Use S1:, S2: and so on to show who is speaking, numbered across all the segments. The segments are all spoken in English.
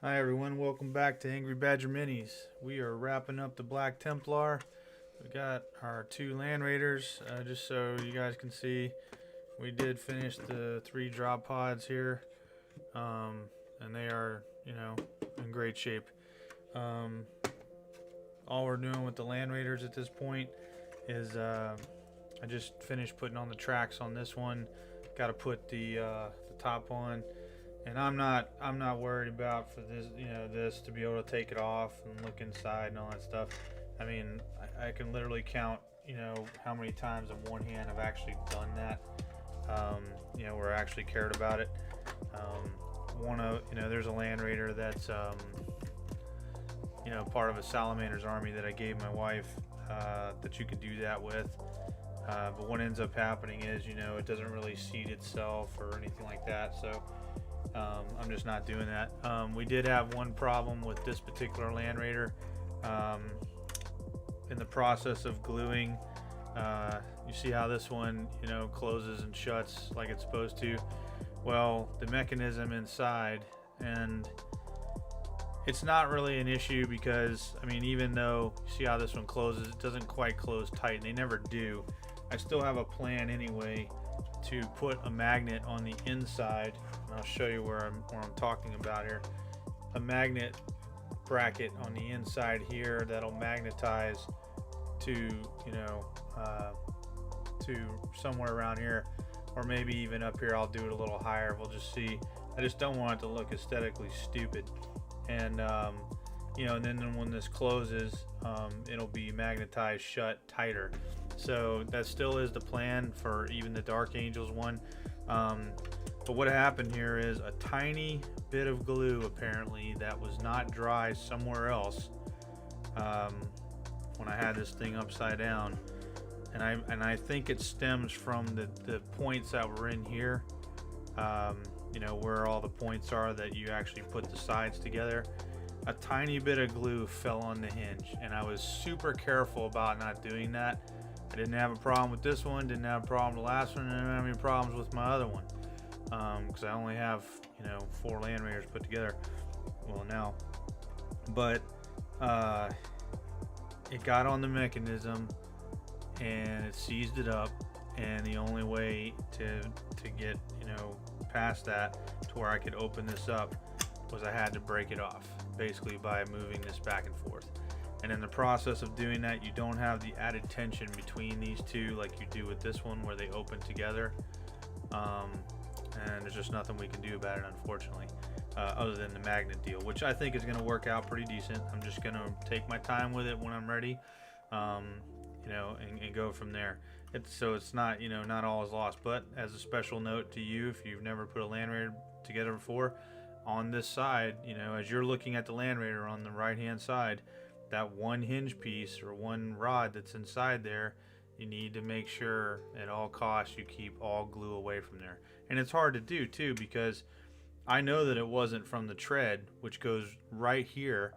S1: Hi everyone, welcome back to Angry Badger Minis. We are wrapping up the Black Templar. We got our two Land Raiders, just so you guys can see. We did finish the 3 drop pods here, and they are, in great shape. All we're doing with the Land Raiders at this point is I just finished putting on the tracks on this one. Got to put the top on. And I'm not worried about for this, this to be able to take it off and look inside and all that stuff. I mean, I can literally count, how many times in one hand I've actually done that. Where I actually cared about it. There's a Land Raider that's, part of a Salamander's army that I gave my wife that you could do that with. But what ends up happening is, it doesn't really seat itself or anything like that. So. I'm just not doing that. We did have one problem with this particular Land Raider. In the process of gluing, you see how this one, closes and shuts like it's supposed to. Well, the mechanism inside, and it's not really an issue because, I mean, even though you see how this one closes, it doesn't quite close tight, and they never do. I still have a plan anyway to put a magnet on the inside, and I'll show you where I'm talking about here. A magnet bracket on the inside here that'll magnetize to to somewhere around here, or maybe even up here. I'll do it a little higher. We'll just see. I just don't want it to look aesthetically stupid, and and then when this closes, it'll be magnetized shut tighter. So that still is the plan for even the Dark Angels one. But what happened here is a tiny bit of glue apparently that was not dry somewhere else when I had this thing upside down, and I think it stems from the points that were in here, where all the points are that you actually put the sides together. A tiny bit of glue fell on the hinge, and I was super careful about not doing that. I didn't have a problem with this one, didn't have a problem with the last one, and I didn't have any problems with my other one, because I only have 4 Land Raiders put together, well now, but it got on the mechanism and it seized it up, and the only way to get past that to where I could open this up was I had to break it off, basically by moving this back and forth. And in the process of doing that, you don't have the added tension between these two like you do with this one where they open together. And there's just nothing we can do about it, unfortunately, other than the magnet deal, which I think is going to work out pretty decent. I'm just going to take my time with it when I'm ready, and go from there. It's not, not all is lost. But as a special note to you, if you've never put a Land Raider together before, on this side, as you're looking at the Land Raider on the right hand side, that one hinge piece or one rod that's inside there, you need to make sure at all costs you keep all glue away from there. And it's hard to do too, because I know that it wasn't from the tread, which goes right here.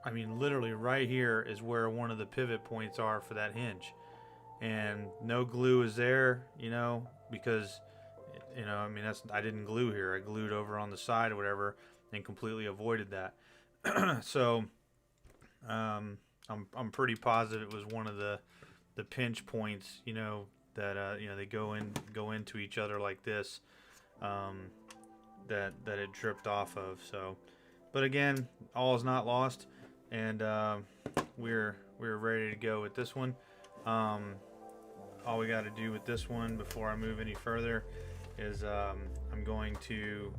S1: I mean, literally right here is where one of the pivot points are for that hinge, and no glue is there, because I didn't glue here. I glued over on the side or whatever and completely avoided that. So I'm pretty positive it was one of the pinch points, that they go into each other like this, that it dripped off of. So, but again, all is not lost, and we're ready to go with this one. All we got to do with this one before I move any further is I'm going to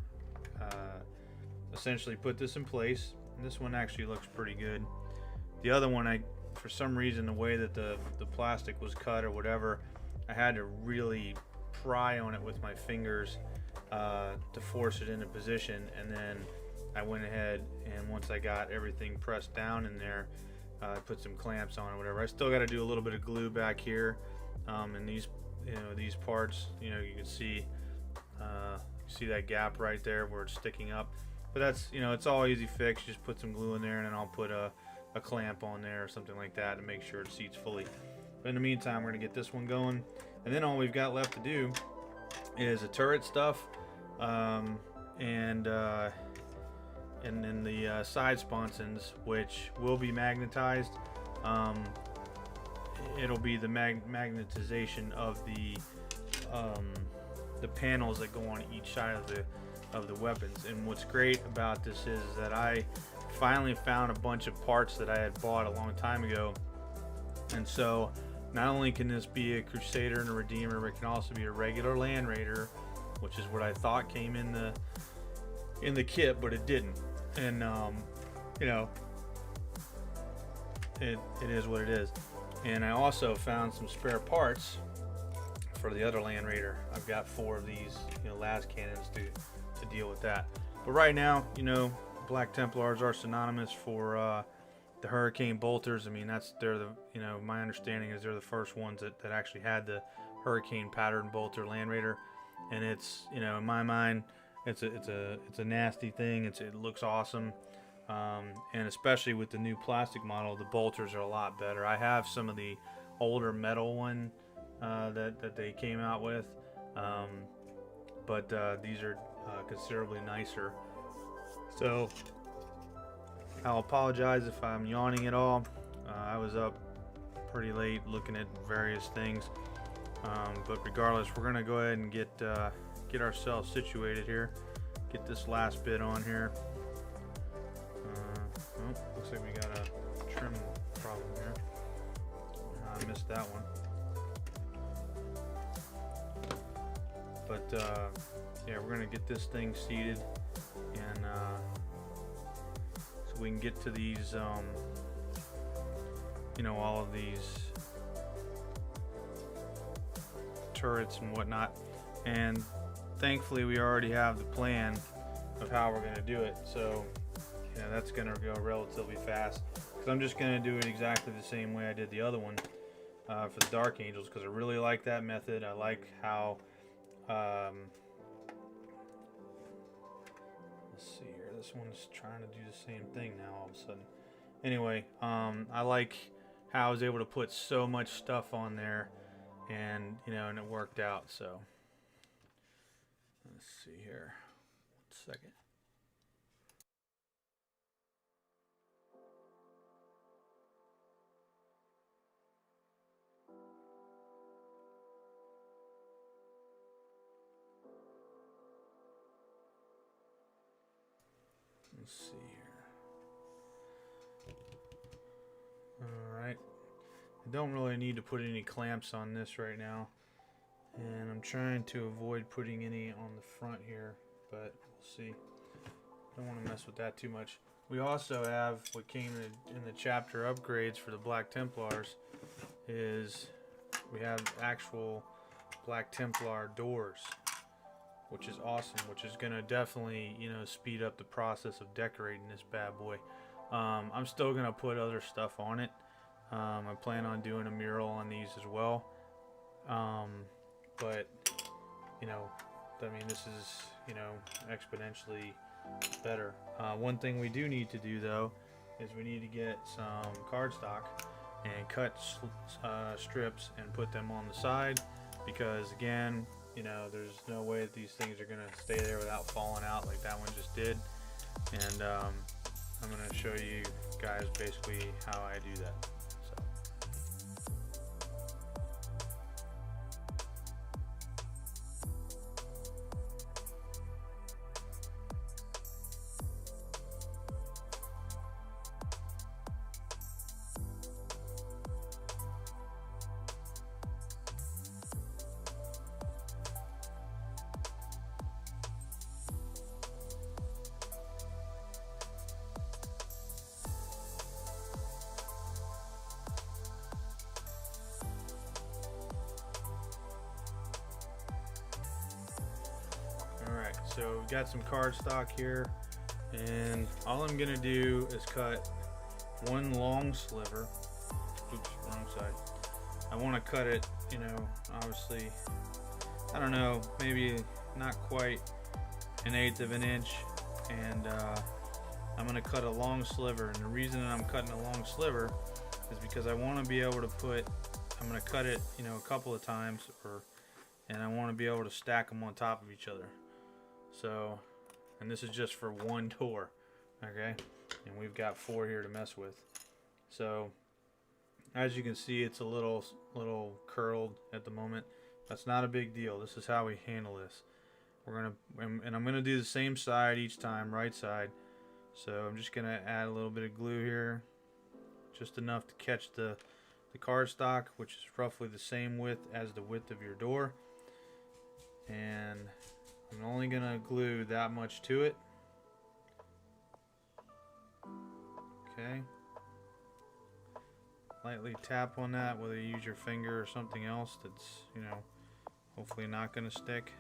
S1: essentially put this in place. And this one actually looks pretty good. The other one, for some reason, the way that the plastic was cut or whatever, I had to really pry on it with my fingers to force it into position, and then I went ahead and once I got everything pressed down in there, I put some clamps on or whatever. I still got to do a little bit of glue back here, and these parts, you can see that gap right there where it's sticking up. But that's, it's all easy fix. Just put some glue in there, and then I'll put a clamp on there or something like that to make sure it seats fully. But in the meantime, we're gonna get this one going, and then all we've got left to do is the turret stuff, and and then the side sponsons, which will be magnetized. It'll be the magnetization of the panels that go on each side of the weapons. And what's great about this is that I finally found a bunch of parts that I had bought a long time ago, and so not only can this be a Crusader and a Redeemer, but it can also be a regular Land Raider, which is what I thought came in the kit, but it didn't. And you know, it is what it is. And I also found some spare parts for the other Land Raider. I've got 4 of these, you know, las cannons to deal with that. But right now, you know, Black Templars are synonymous for the Hurricane bolters. I mean, they're the, you know, my understanding is they're the first ones that actually had the Hurricane pattern bolter Land Raider. And it's, you know, in my mind, it's a nasty thing. It looks awesome. And especially with the new plastic model, the bolters are a lot better. I have some of the older metal one that they came out with, but these are considerably nicer. So I'll apologize if I'm yawning at all. I was up pretty late looking at various things, but regardless, we're gonna go ahead and get ourselves situated here. Get this last bit on here. Oh, looks like we got a trim problem here. I missed that one. But yeah, we're gonna get this thing seated, and so we can get to these, you know, all of these turrets and whatnot. And thankfully, we already have the plan of how we're gonna do it. So yeah, that's gonna go relatively fast, because I'm just gonna do it exactly the same way I did the other one for the Dark Angels, because I really like that method. I like how let's see here, this one's trying to do the same thing now all of a sudden. Anyway, I like how I was able to put so much stuff on there, and you know, and it worked out. So let's see here, 1 second. Let's see here. Alright. I don't really need to put any clamps on this right now. And I'm trying to avoid putting any on the front here, but we'll see. Don't want to mess with that too much. We also have what came in the chapter upgrades for the Black Templars is we have actual Black Templar doors, which is awesome, which is going to definitely, you know, speed up the process of decorating this bad boy. I'm still going to put other stuff on it. I plan on doing a mural on these as well. But, you know, I mean, this is, you know, exponentially better. One thing we do need to do, though, is we need to get some cardstock and cut strips and put them on the side, because, again, you know, there's no way that these things are going to stay there without falling out like that one just did. And I'm going to show you guys basically how I do that. Alright, so we've got some cardstock here, and all I'm gonna do is cut one long sliver. Oops, wrong side. I want to cut it, you know, obviously, I don't know, maybe not quite 1/8 of an inch, and I'm gonna cut a long sliver. And the reason that I'm cutting a long sliver is because I want to be able to I'm gonna cut it, you know, a couple of times, and I want to be able to stack them on top of each other. So, and this is just for one door. Okay, and we've got 4 here to mess with. So as you can see, it's a little curled at the moment. That's not a big deal. This is how we handle this. We're gonna, and I'm gonna do the same side each time, right side. So I'm just gonna add a little bit of glue here, just enough to catch the cardstock, which is roughly the same width as the width of your door. And I'm only gonna glue that much to it. Okay. Lightly tap on that, whether you use your finger or something else that's, you know, hopefully not gonna stick.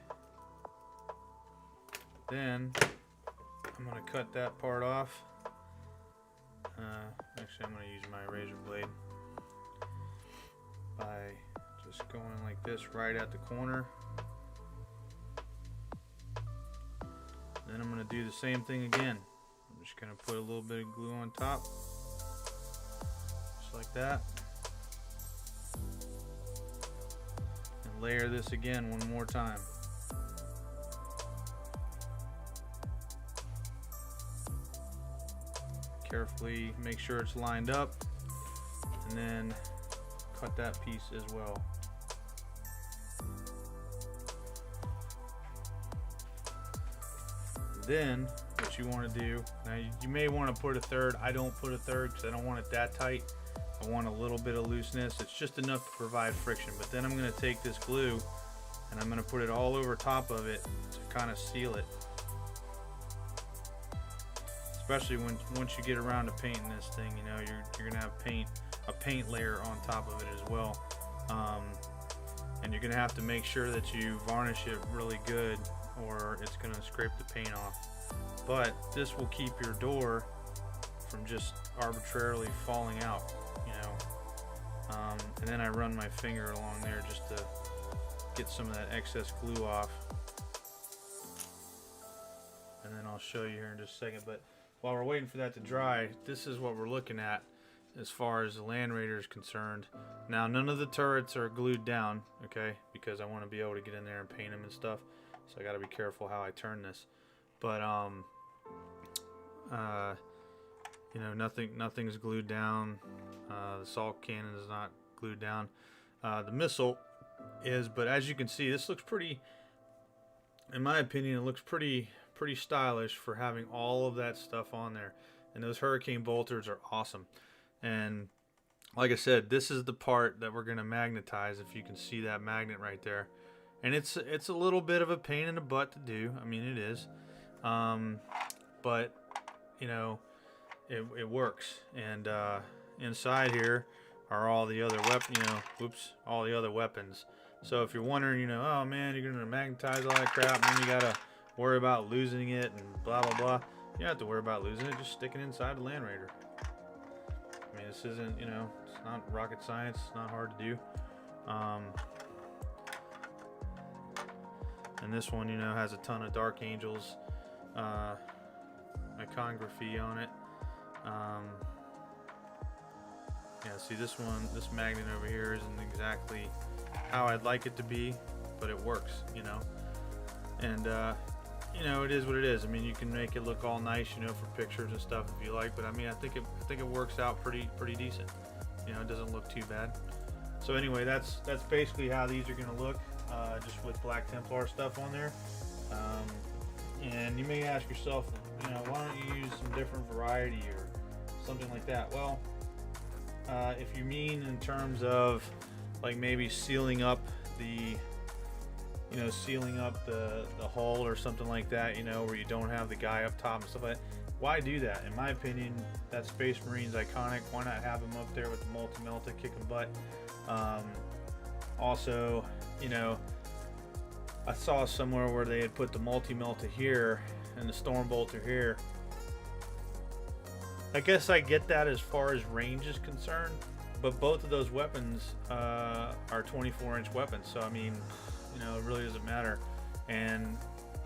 S1: Then I'm gonna cut that part off. Actually, I'm gonna use my razor blade by just going like this right at the corner. Then I'm gonna do the same thing again. I'm just gonna put a little bit of glue on top, just like that, and layer this again one more time. Carefully make sure it's lined up, and then cut that piece as well. Then what you want to do, now you may want to put a third. I don't put a third because I don't want it that tight. I want a little bit of looseness. It's just enough to provide friction. But then I'm going to take this glue and I'm going to put it all over top of it to kind of seal it. Especially once you get around to painting this thing, you know, you're gonna have a paint layer on top of it as well, and you're gonna have to make sure that you varnish it really good, or it's gonna scrape the paint off. But this will keep your door from just arbitrarily falling out, you know. And then I run my finger along there just to get some of that excess glue off, and then I'll show you here in just a second. But while we're waiting for that to dry, this is what we're looking at as far as the Land Raider is concerned. Now, none of the turrets are glued down, okay, because I want to be able to get in there and paint them and stuff. So I got to be careful how I turn this. But you know, nothing's glued down. The salt cannon is not glued down. The missile is, but as you can see, this looks pretty. In my opinion, it looks pretty stylish for having all of that stuff on there. And those hurricane bolters are awesome. And like I said, this is the part that we're going to magnetize, if you can see that magnet right there. And it's a little bit of a pain in the butt to do. I mean, it is. But you know, it works. And inside here are all the other all the other weapons. So if you're wondering, you know, oh man, you're going to magnetize all that crap, and then you got to worry about losing it and blah blah blah. You don't have to worry about losing it, just stick it inside the Land Raider. I mean, this isn't, you know, it's not rocket science, it's not hard to do. And this one, you know, has a ton of Dark Angels iconography on it. Yeah, see this magnet over here isn't exactly how I'd like it to be, but it works, you know. And you know, it is what it is. I mean, you can make it look all nice, you know, for pictures and stuff if you like. But I mean, I think it works out pretty decent. You know, it doesn't look too bad. So anyway, that's basically how these are going to look, just with Black Templar stuff on there. And you may ask yourself, you know, why don't you use some different variety or something like that? Well, if you mean in terms of like maybe sealing up the hull or something like that, you know, where you don't have the guy up top and stuff like that, why do that? In my opinion, that Space Marine's iconic. Why not have him up there with the multi-melta kicking butt? Also, you know, I saw somewhere where they had put the multi-melta here and the storm bolter here. I guess I get that as far as range is concerned, but both of those weapons are 24-inch weapons, so I mean, you know, it really doesn't matter. And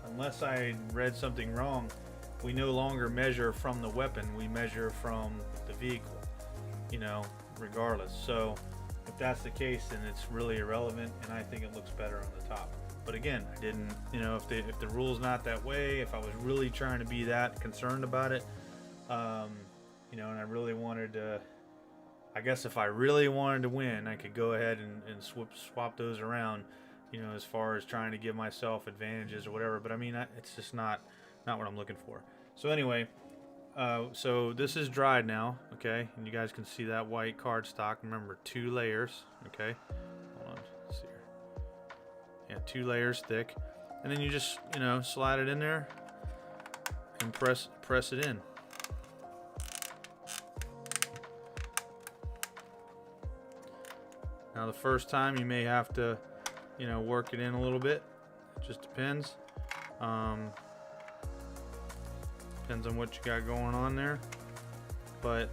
S1: unless I read something wrong, we no longer measure from the weapon, we measure from the vehicle, you know, regardless. So if that's the case, then it's really irrelevant, and I think it looks better on the top. But again, I didn't, you know, if the rule's not that way, if I was really trying to be that concerned about it, You know, and I really wanted to, I guess if I really wanted to win, I could go ahead and swap those around, you know, as far as trying to give myself advantages or whatever. But I mean, it's just not what I'm looking for. So anyway, so this is dried now, okay, and you guys can see that white cardstock. Remember, 2 layers, okay. Hold on, let's see here. Yeah, 2 layers thick, and then you just, you know, slide it in there and press it in. Now the first time you may have to, you know, work it in a little bit. It just depends. Depends on what you got going on there. But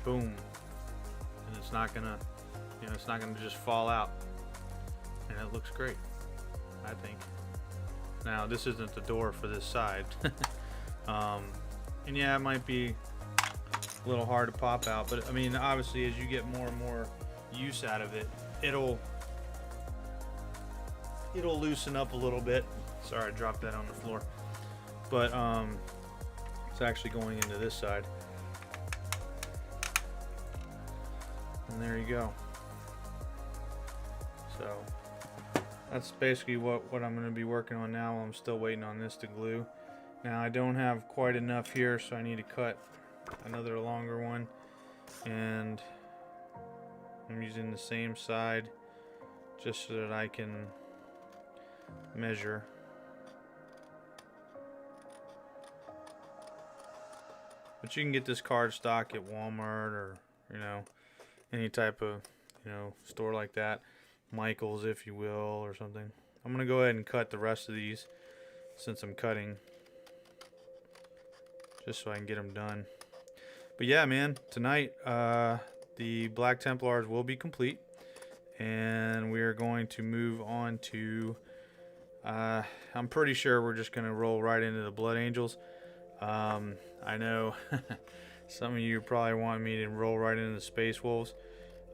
S1: boom. And it's not gonna, you know, it's not gonna just fall out. And it looks great, I think. Now this isn't the door for this side. And yeah, it might be a little hard to pop out, but I mean, obviously as you get more and more use out of it, it'll loosen up a little bit. Sorry, I dropped that on the floor. But it's actually going into this side. And there you go. So that's basically what I'm going to be working on now. I'm still waiting on this to glue. Now I don't have quite enough here, so I need to cut another longer one, and I'm using the same side just so that I can measure. But you can get this cardstock at Walmart or, you know, any type of, you know, store like that, Michael's if you will, or something. I'm gonna go ahead and cut the rest of these since I'm cutting, just so I can get them done. But yeah, man, tonight the Black Templars will be complete, and we are going to move on to, I'm pretty sure we're just going to roll right into the Blood Angels. I know some of you probably want me to roll right into the Space Wolves.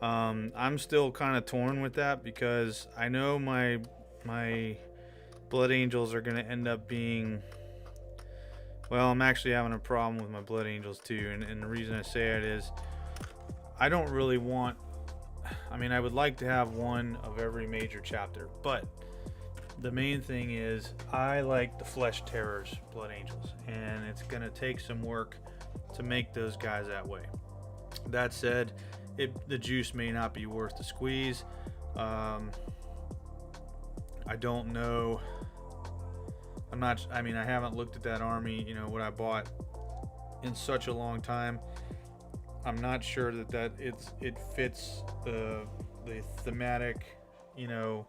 S1: I'm still kind of torn with that because I know my Blood Angels are going to end up being... Well, I'm actually having a problem with my Blood Angels too, and the reason I say it is I don't really want, I mean, I would like to have one of every major chapter, but the main thing is I like the Flesh Terrors Blood Angels, and it's going to take some work to make those guys that way. That said, the juice may not be worth the squeeze. I don't know. I mean, I haven't looked at that army, you know, what I bought in such a long time. I'm not sure that it fits the thematic, you know,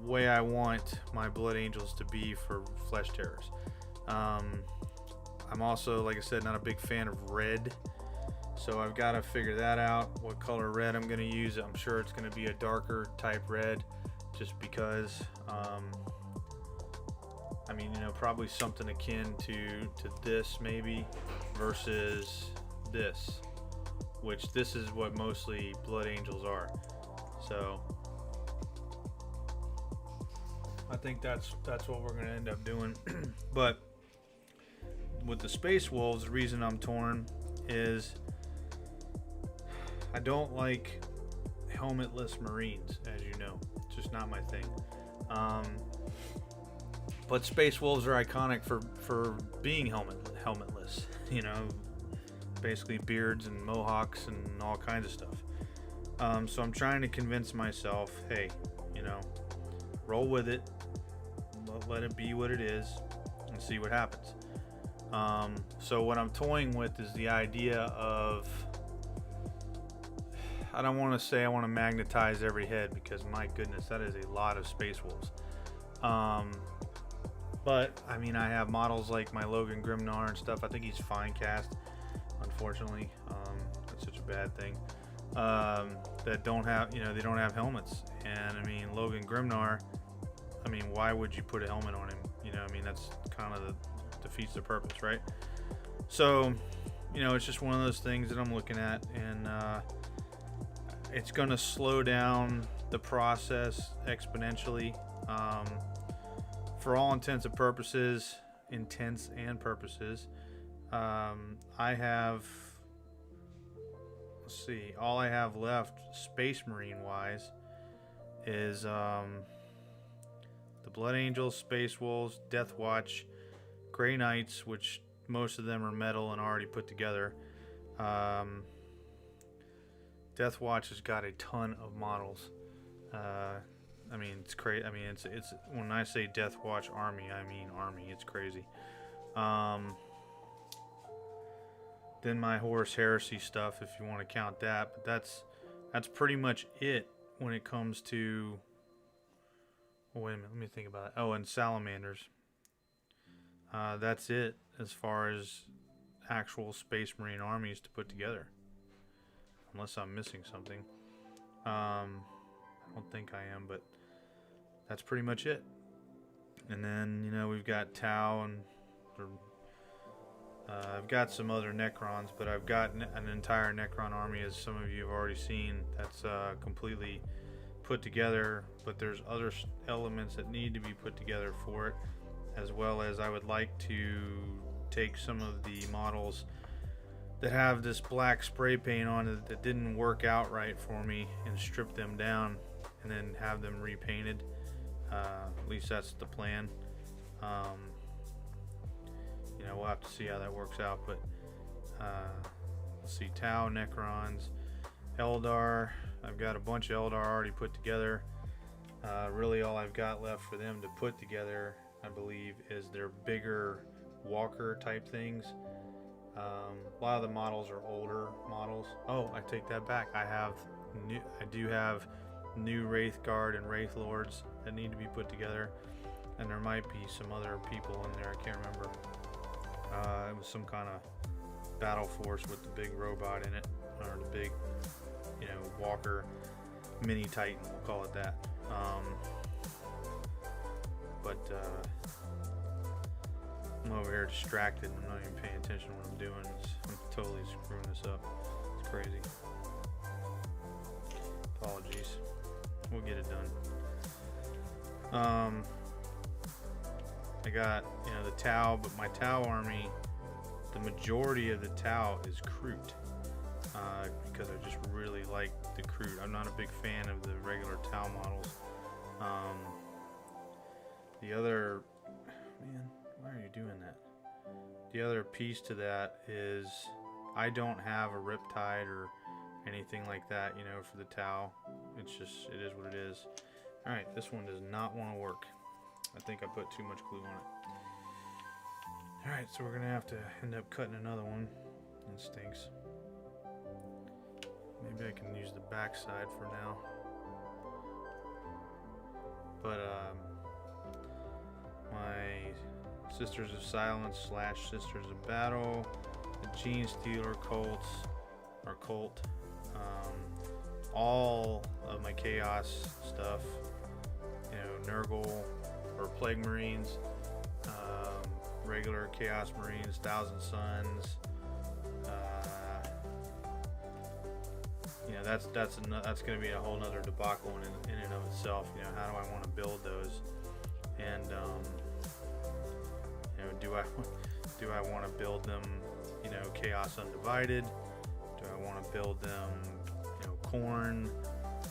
S1: way I want my Blood Angels to be for Flesh Terrors. I'm also, like I said, not a big fan of red, so I've got to figure that out, what color red I'm going to use. I'm sure it's going to be a darker type red, just because I mean, you know, probably something akin to this maybe versus this, which this is what mostly Blood Angels are. So I think that's what we're going to end up doing. But with the Space Wolves, the reason I'm torn is I don't like helmetless Marines, as you know. It's just not my thing. But Space Wolves are iconic for being helmetless, you know, basically beards and mohawks and all kinds of stuff. So I'm trying to convince myself, hey, you know, roll with it, let it be what it is, and see what happens. So what I'm toying with is the idea of, I don't want to say I want to magnetize every head, because my goodness, that is a lot of Space Wolves. But I mean, I have models like my Logan Grimnar and stuff. I think he's fine cast, unfortunately. That's such a bad thing. That don't have, you know, they don't have helmets. And I mean, Logan Grimnar, I mean, why would you put a helmet on him? You know, I mean, that's kind of defeats the purpose, right? So, you know, it's just one of those things that I'm looking at, and it's going to slow down the process exponentially. For all intents and purposes, intents and purposes. I have, let's see, all I have left Space Marine wise is the Blood Angels, Space Wolves, Death Watch, Grey Knights, which most of them are metal and already put together. Death Watch has got a ton of models. I mean, it's crazy. I mean, it's when I say Death Watch army, I mean army. It's crazy. Then my Horus Heresy stuff, if you want to count that, but that's pretty much it when it comes to. Oh, wait a minute, let me think about it. Oh, and Salamanders. That's it as far as actual Space Marine armies to put together. Unless I'm missing something. I don't think I am, but that's pretty much it. And then, you know, we've got Tau, and I've got some other Necrons, but I've got an entire Necron army, as some of you have already seen, that's completely put together, but there's other elements that need to be put together for it, as well as I would like to take some of the models that have this black spray paint on it that didn't work out right for me and strip them down and then have them repainted. At least that's the plan. You know, we'll have to see how that works out, but let's see, Tau, Necrons, Eldar. I've got a bunch of Eldar already put together. Really all I've got left for them to put together, I believe, is their bigger walker type things. A lot of the models are older models. Oh, I take that back. I do have new Wraith Guard and Wraith Lords that need to be put together, and there might be some other people in there. I can't remember. It was some kind of battle force with the big robot in it, or the big, you know, walker mini Titan, we'll call it that. I'm over here distracted. I'm not even paying attention to what I'm doing. I'm totally screwing this up. It's crazy. Apologies. We'll get it done. I got, you know, the Tau, but my Tau army, the majority of the Tau is Kroot, because I just really like the Kroot. I'm not a big fan of the regular Tau models. The other, man, why are you doing that? The other piece to that is I don't have a Riptide or anything like that, you know, for the Tau. It's just, it is what it is. Alright, this one does not want to work. I think I put too much glue on it. Alright, so we're going to have to end up cutting another one. It stinks. Maybe I can use the back side for now. But, my Sisters of Silence / Sisters of Battle, the Gene Stealer cults, or cult, all of my Chaos stuff, you know, Nurgle or Plague Marines, regular Chaos Marines, Thousand Suns, you know, that's going to be a whole nother debacle in and of itself. You know, how do I want to build those? And you know, do I want to build them, you know, Chaos Undivided? Do I want to build them, you know, Khorne?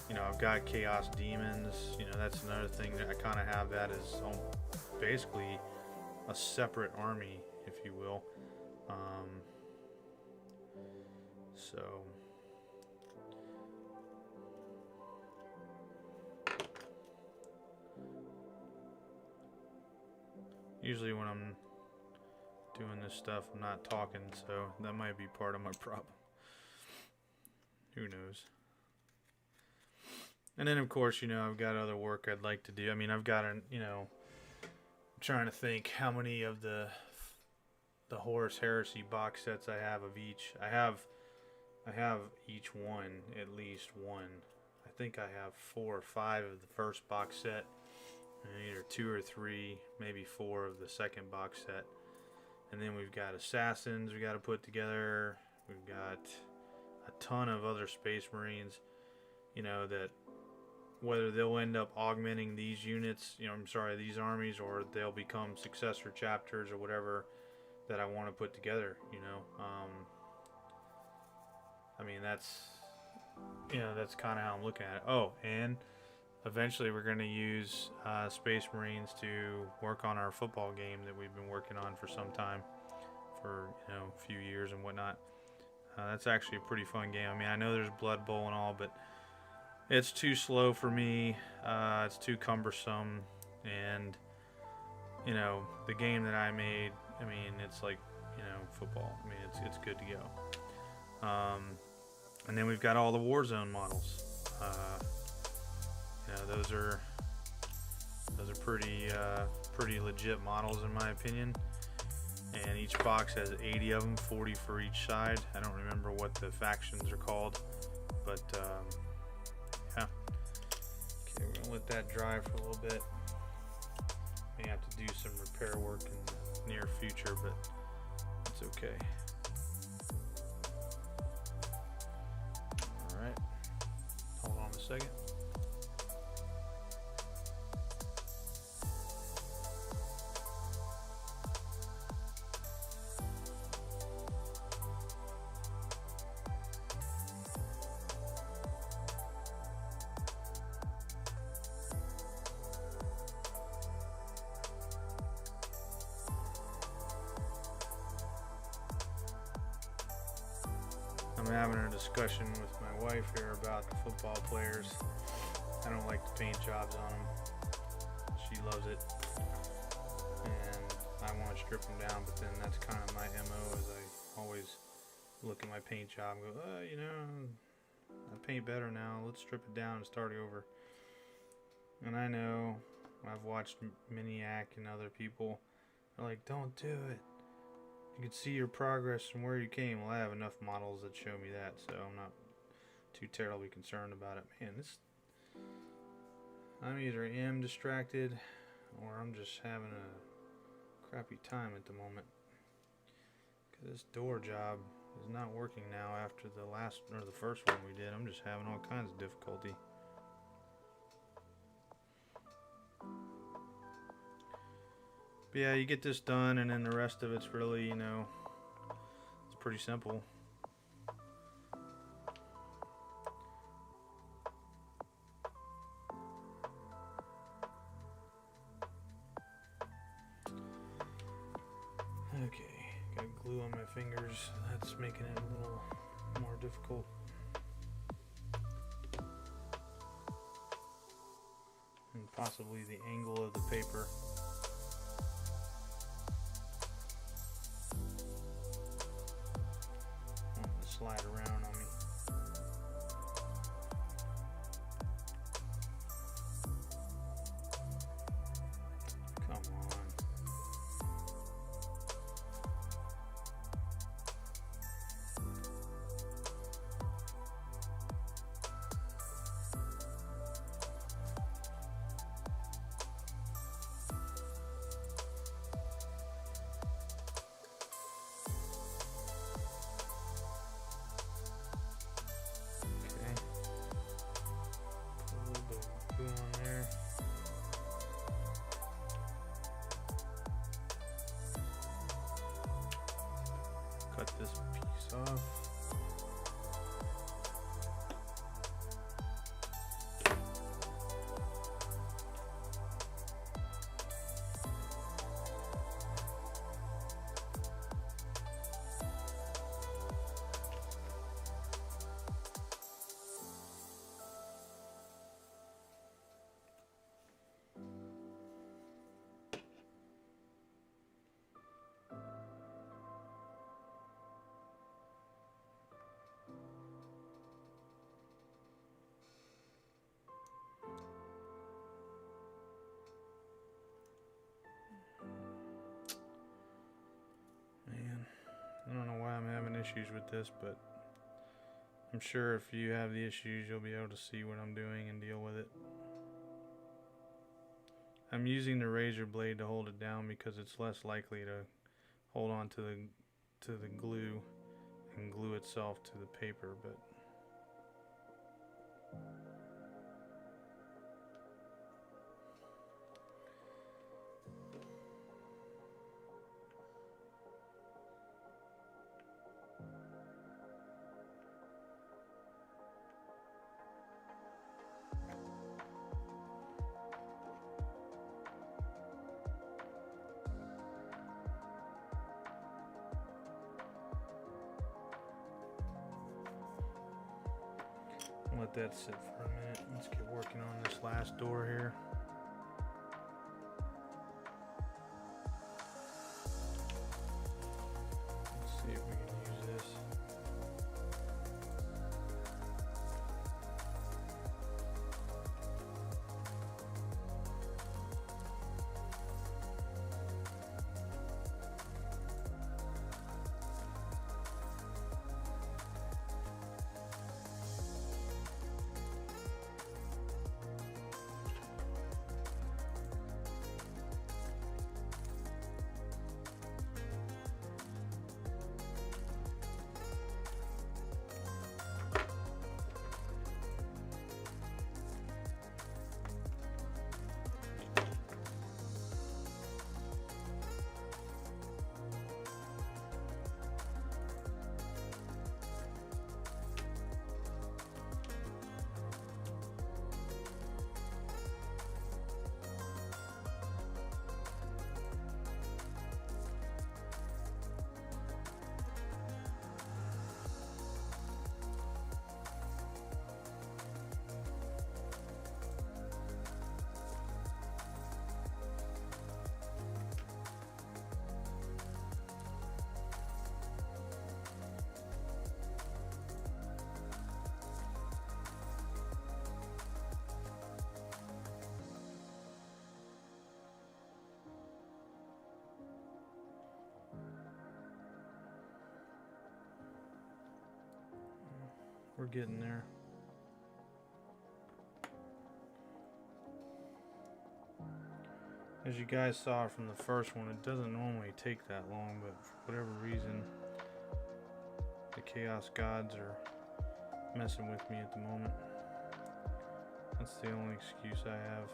S1: You know, I've got Chaos Demons. You know, that's another thing that I kind of have that as basically a separate army, if you will. So usually when I'm doing this stuff, I'm not talking, so that might be part of my problem. Who knows? And then, of course, you know, I've got other work I'd like to do. I mean, I've got you know, I'm trying to think how many of the Horus Heresy box sets I have of each. I have each one, at least one. I think I have 4 or 5 of the first box set, and either 2 or 3, maybe 4 of the second box set. And then we've got Assassins we got to put together. We've got a ton of other Space Marines, you know, that whether they'll end up augmenting these units, you know, I'm sorry, these armies, or they'll become successor chapters or whatever that I want to put together, you know. I mean, that's, you know, that's kind of how I'm looking at it. Oh, and eventually we're going to use Space Marines to work on our football game that we've been working on for some time, for, you know, a few years and whatnot. That's actually a pretty fun game. I mean, I know there's Blood Bowl and all, but it's too slow for me. It's too cumbersome, and, you know, the game that I made, I mean, it's like, you know, football. I mean, it's good to go. And then we've got all the Warzone models. You know, those are pretty legit models in my opinion. And each box has 80 of them, 40 for each side. I don't remember what the factions are called, but yeah. Okay, we're gonna let that dry for a little bit. May have to do some repair work in the near future, but it's okay. All right, hold on a second. I'm having a discussion with my wife here about the football players. I don't like the paint jobs on them. She loves it, and I want to strip them down, but then that's kind of my MO, is I always look at my paint job and go, you know, I paint better now, let's strip it down and start over. And I know, I've watched Miniac and other people, they're like, don't do it. You can see your progress from where you came. Well, I have enough models that show me that, so I'm not too terribly concerned about it. Man, I'm either am distracted or I'm just having a crappy time at the moment. Because this door job is not working now after the first one we did. I'm just having all kinds of difficulty. But yeah, you get this done, and then the rest of it's really, you know, it's pretty simple. Okay, got glue on my fingers. That's making it a little more difficult. And possibly the angle of the paper. Slide around on me. Come on. Cut this piece off. I don't know why I'm having issues with this, but I'm sure if you have the issues, you'll be able to see what I'm doing and deal with it. I'm using the razor blade to hold it down because it's less likely to hold on to the glue and glue itself to the paper, but Let that sit for a minute. Let's get working on this last door here. Let's see if we can use this. We're getting there. As you guys saw from the first one, it doesn't normally take that long, but for whatever reason, the Chaos Gods are messing with me at the moment. That's the only excuse I have.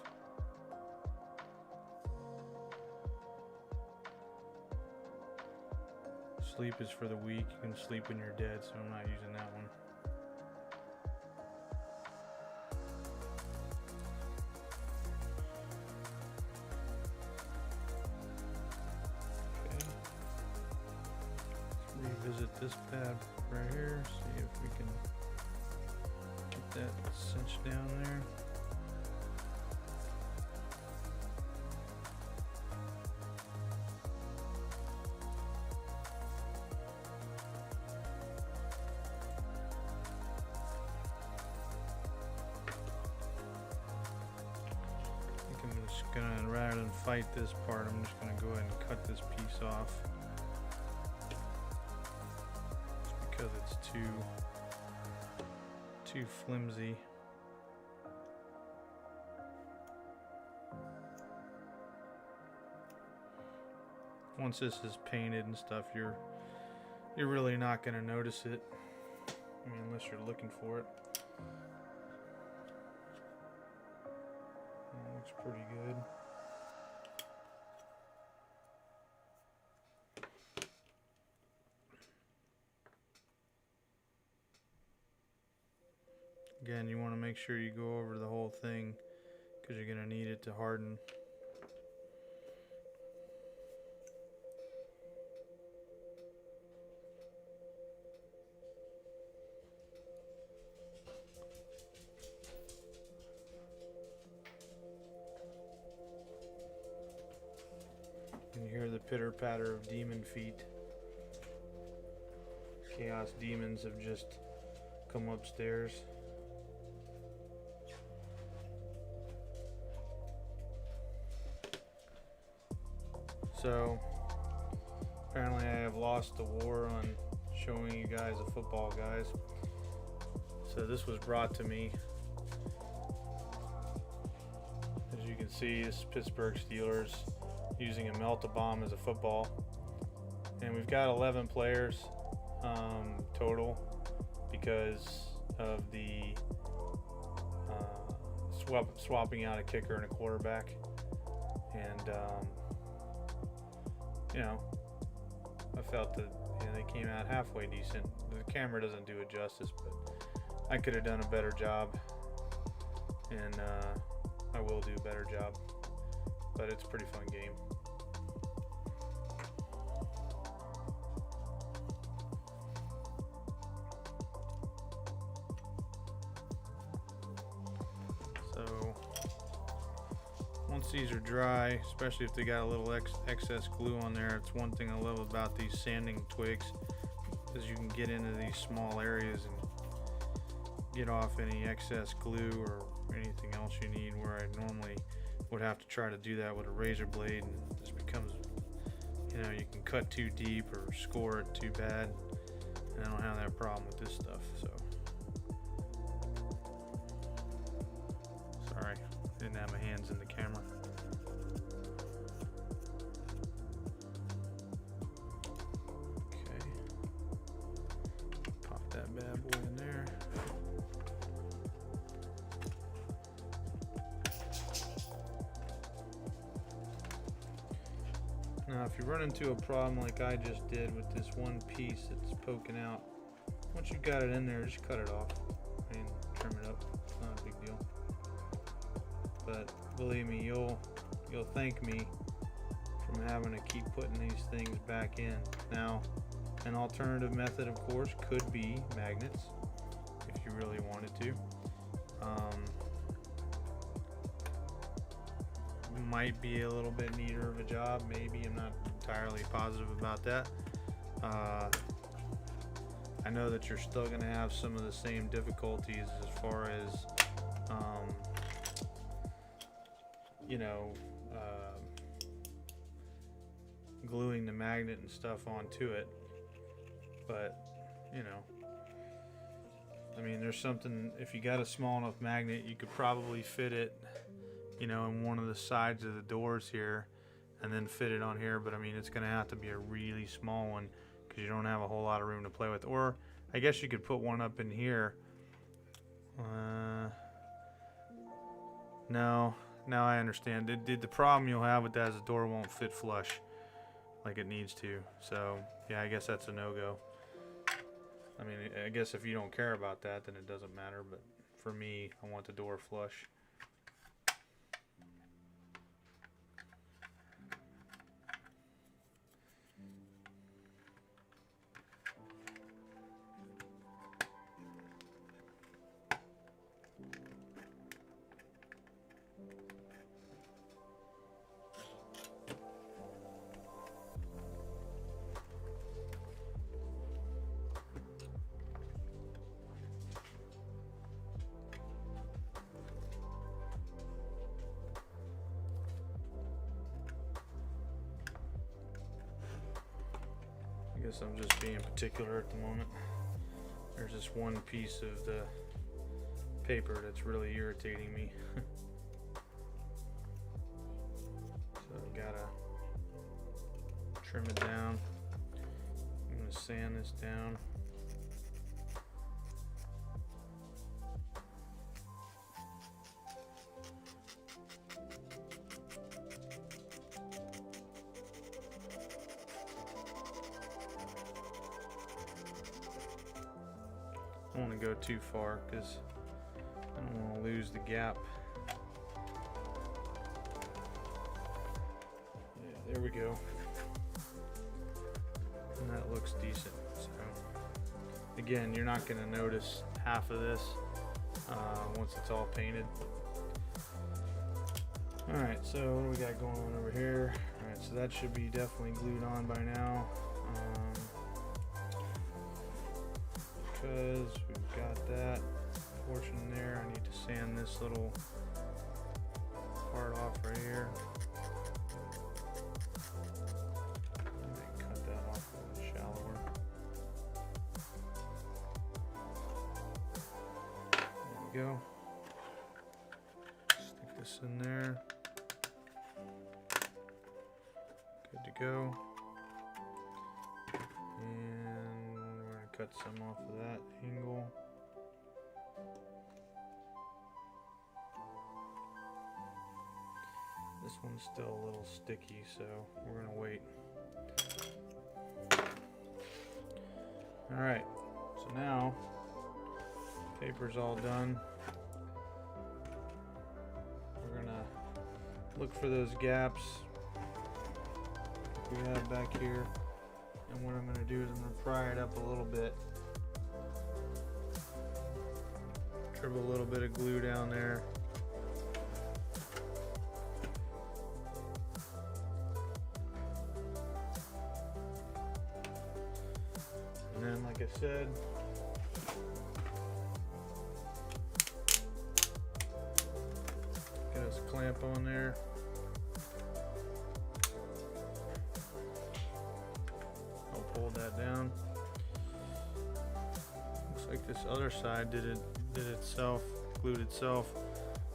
S1: Sleep is for the weak. You can sleep when you're dead, so I'm not using that one. Revisit this pad right here, see if we can get that cinched down there. I think I'm just gonna, rather than fight this part, I'm just gonna go ahead and cut this piece off. Because it's too flimsy. Once this is painted and stuff, you're really not going to notice it. I mean, unless you're looking for it. That looks pretty good. Again, you want to make sure you go over the whole thing because you're going to need it to harden. And you hear the pitter-patter of demon feet. Chaos demons have just come upstairs. So, apparently I have lost the war on showing you guys a football, guys. So this was brought to me. As you can see, this is Pittsburgh Steelers using a melt-a-bomb as a football. And we've got 11 players total because of the swapping out a kicker and a quarterback. And you know, I felt that they came out halfway decent. The camera doesn't do it justice, but I could have done a better job, and I will do a better job. But it's a pretty fun game. these are dry, especially if they got a little excess glue on there. It's one thing I love about these sanding twigs is you can get into these small areas and get off any excess glue or anything else you need, where I normally would have to try to do that with a razor blade, and it just becomes, you know, you can cut too deep or score it too bad, and I don't have that problem with this stuff. So sorry, didn't have my hands in the camera. Okay, pop that bad boy in there. Now, if you run into a problem like I just did with this one piece that's poking out, once you've got it in there, just cut it off and trim it up. It's not a big deal. But believe me, you'll thank me from having to keep putting these things back in. Now, an alternative method, of course, could be magnets if you really wanted to. Might be a little bit neater of a job, maybe. I'm not entirely positive about that. I know that you're still going to have some of the same difficulties as far as you know, gluing the magnet and stuff onto it, but you know, I mean, there's something, if you got a small enough magnet, you could probably fit it, you know, in one of the sides of the doors here, and then fit it on here. But I mean, it's going to have to be a really small one because you don't have a whole lot of room to play with. Or I guess you could put one up in here. No, now I understand. The problem you'll have with that is the door won't fit flush like it needs to. So yeah, I guess that's a no-go. I mean, I guess if you don't care about that, then it doesn't matter. But for me, I want the door flush. I guess I'm just being particular at the moment. There's this one piece of the paper that's really irritating me. So I've gotta trim it down. I'm gonna sand this down. I don't want to go too far because I don't want to lose the gap. Yeah, there we go. And that looks decent. So again, you're not going to notice half of this once it's all painted. Alright, so what do we got going on over here? Alright, so that should be definitely glued on by now. Because we've got that portion there, I need to sand this little part off right here. Maybe cut that off a little shallower. There we go. Stick this in there. Good to go. Cut some off of that angle. This one's still a little sticky, so we're gonna wait. Alright, so now paper's all done. We're gonna look for those gaps we have back here. And what I'm going to do is I'm going to pry it up a little bit. Dribble a little bit of glue down there. like I said, get us a clamp on there. I'll pull that down. Looks like this other side did itself, glued itself.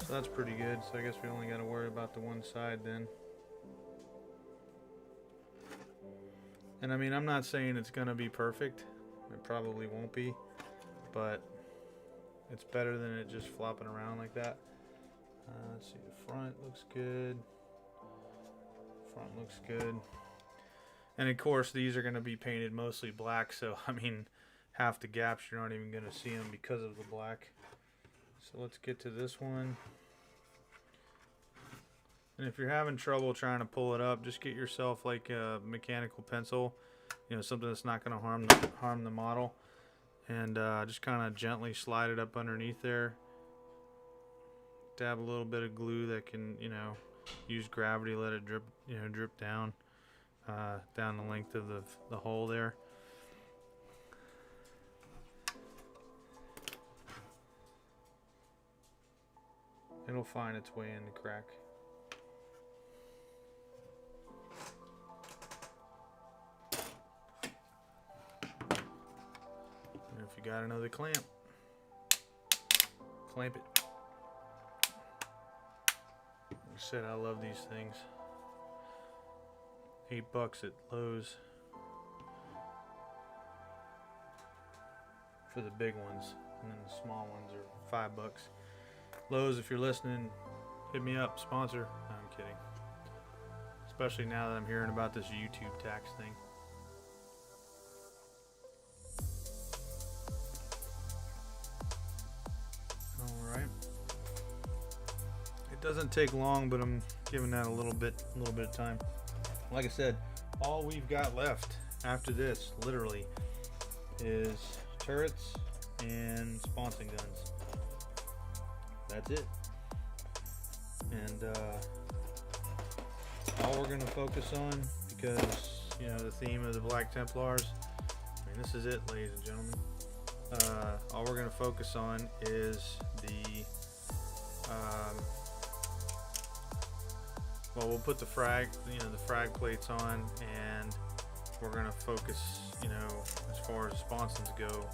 S1: So that's pretty good. So I guess we only got to worry about the one side then. And I mean, I'm not saying it's going to be perfect. It probably won't be. But it's better than it just flopping around like that. Let's see, the front looks good. Front looks good. And of course, these are going to be painted mostly black. So, I mean, half the gaps you're not even going to see them because of the black. So let's get to this one. And if you're having trouble trying to pull it up, just get yourself like a mechanical pencil, you know, something that's not going to harm the model, and just kind of gently slide it up underneath there. Dab a little bit of glue that can, you know, use gravity, let it drip, you know, drip down down the length of the hole there. It'll find its way in the crack. And if you got another clamp, clamp it. Like I said, I love these things. $8 at Lowe's for the big ones, and then the small ones are $5. Lowe's, if you're listening, hit me up, sponsor. No, I'm kidding. Especially now that I'm hearing about this YouTube tax thing. Alright. It doesn't take long, but I'm giving that a little bit of time. Like I said, all we've got left after this, literally, is turrets and sponsing guns. That's it. And all we're going to focus on, because, you know, the theme of the Black Templars, I mean, this is it, ladies and gentlemen. All we're going to focus on is the well, we'll put the frag plates on, and we're going to focus, you know, as far as sponsons go,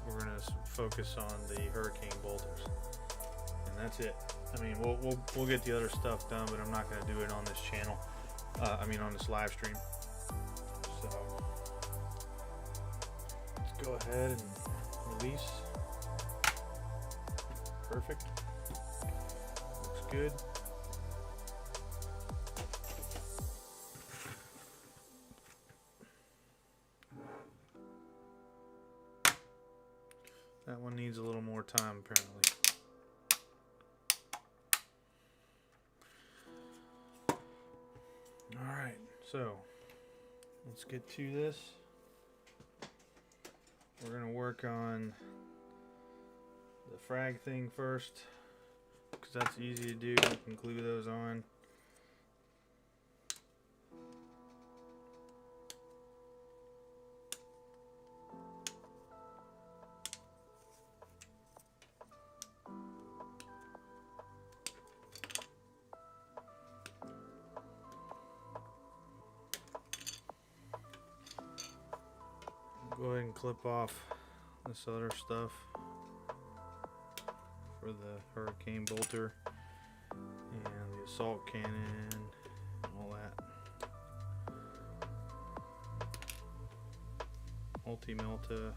S1: we're going to focus on the hurricane bolters. And that's it. I mean, we'll get the other stuff done, but I'm not going to do it on this channel. I mean, on this live stream. So let's go ahead and release. Perfect. Looks good. That one needs a little more time, apparently. Alright, so let's get to this. We're going to work on the frag thing first, because that's easy to do. You can glue those on. Go ahead and clip off this other stuff for the hurricane bolter and the assault cannon and all that. Multi-melta.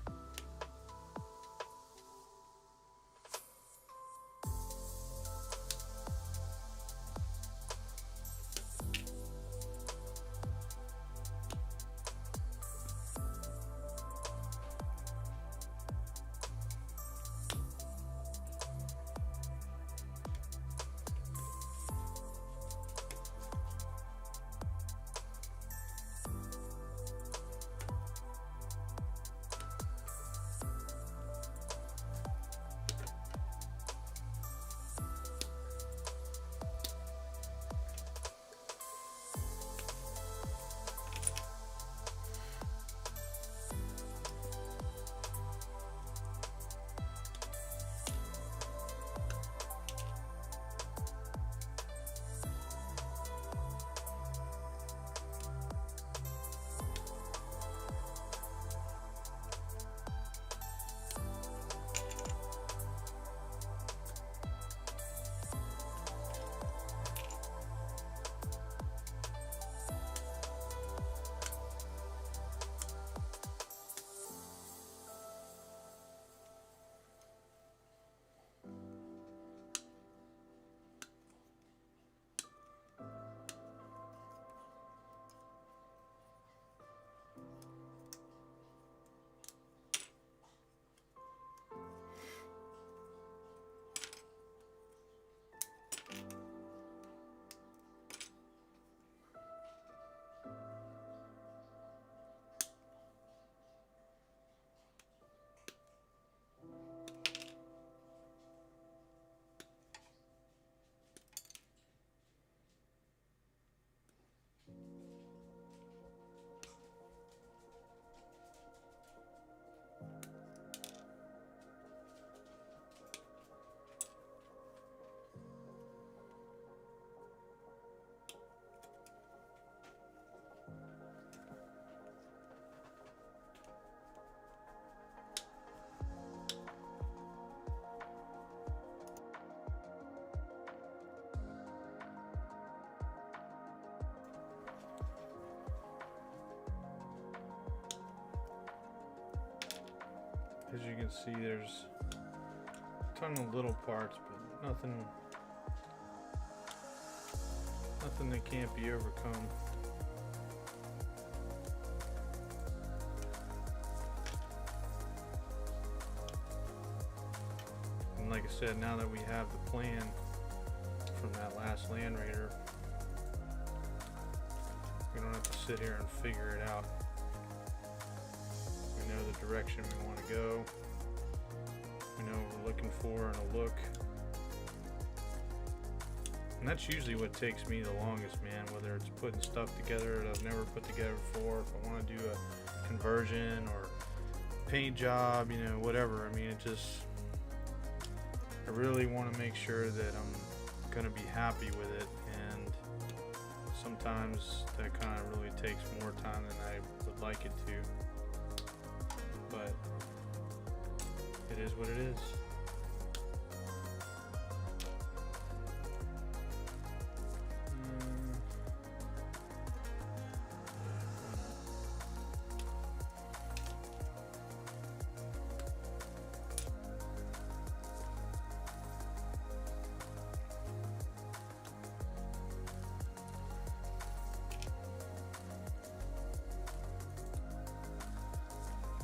S1: As you can see, there's a ton of little parts, but nothing that can't be overcome. And like I said, now that we have the plan from that last Land Raider, we don't have to sit here and figure it out. We know the direction we want to go. We know what we're looking for in a look. And that's usually what takes me the longest, man, whether it's putting stuff together that I've never put together before, if I want to do a conversion or paint job, you know, whatever. I mean, I really want to make sure that I'm going to be happy with it, and sometimes that kind of really takes more time than I would like it to, but it is what it is.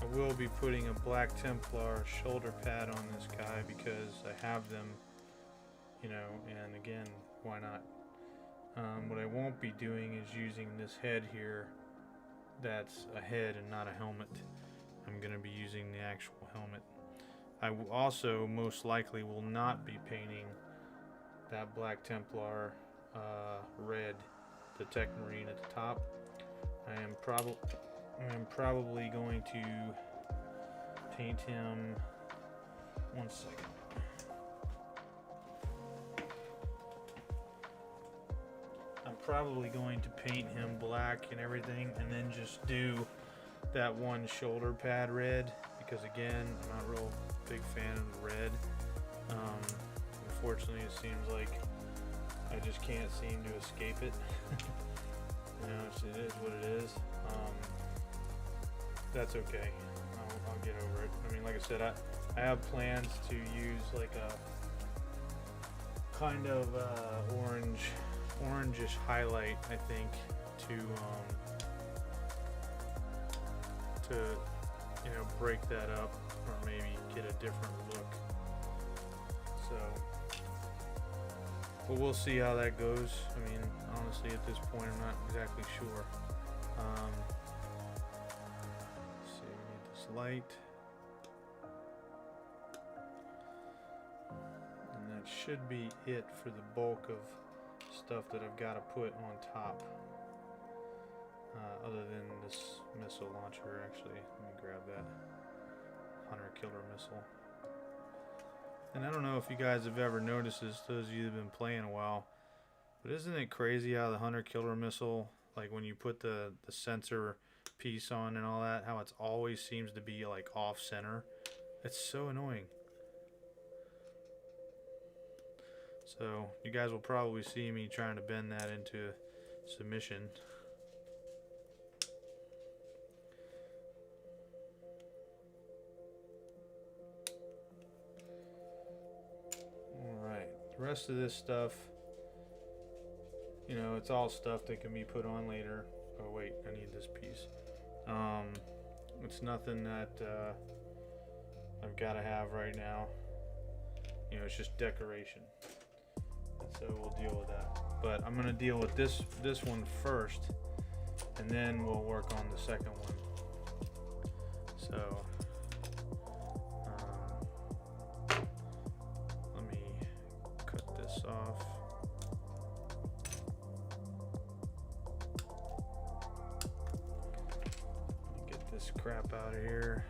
S1: I will be putting a black Templar shoulder pad on this guy because I have them, you know, and again, why not? What I won't be doing is using this head here that's a head and not a helmet. I'm going to be using the actual helmet. I also most likely will not be painting that black Templar red, the Tech Marine at the top. I'm probably going to paint him, one second. I'm probably going to paint him black and everything, and then just do that one shoulder pad red, because again, I'm not a real big fan of the red. Unfortunately, it seems like I just can't seem to escape it. You know, it is what it is. That's okay. I'll get over it. I mean, like I said, I have plans to use like a kind of orangish highlight, I think, to you know, break that up, or maybe get a different look. So, but we'll see how that goes. I mean, honestly, at this point, I'm not exactly sure. Let's see, we need this light, and that should be it for the bulk of stuff that I've got to put on top. Other than this missile launcher, actually, let me grab that hunter killer missile. And I don't know if you guys have ever noticed this, those of you that have been playing a while, but isn't it crazy how the hunter killer missile, like when you put the sensor piece on and all that, how it always seems to be like off center? It's so annoying. So you guys will probably see me trying to bend that into submission. The rest of this stuff, you know, it's all stuff that can be put on later. Oh wait, I need this piece. It's nothing that I've got to have right now. You know, it's just decoration. So we'll deal with that. But I'm gonna deal with this one first, and then we'll work on the second one. So off. Get this crap out of here.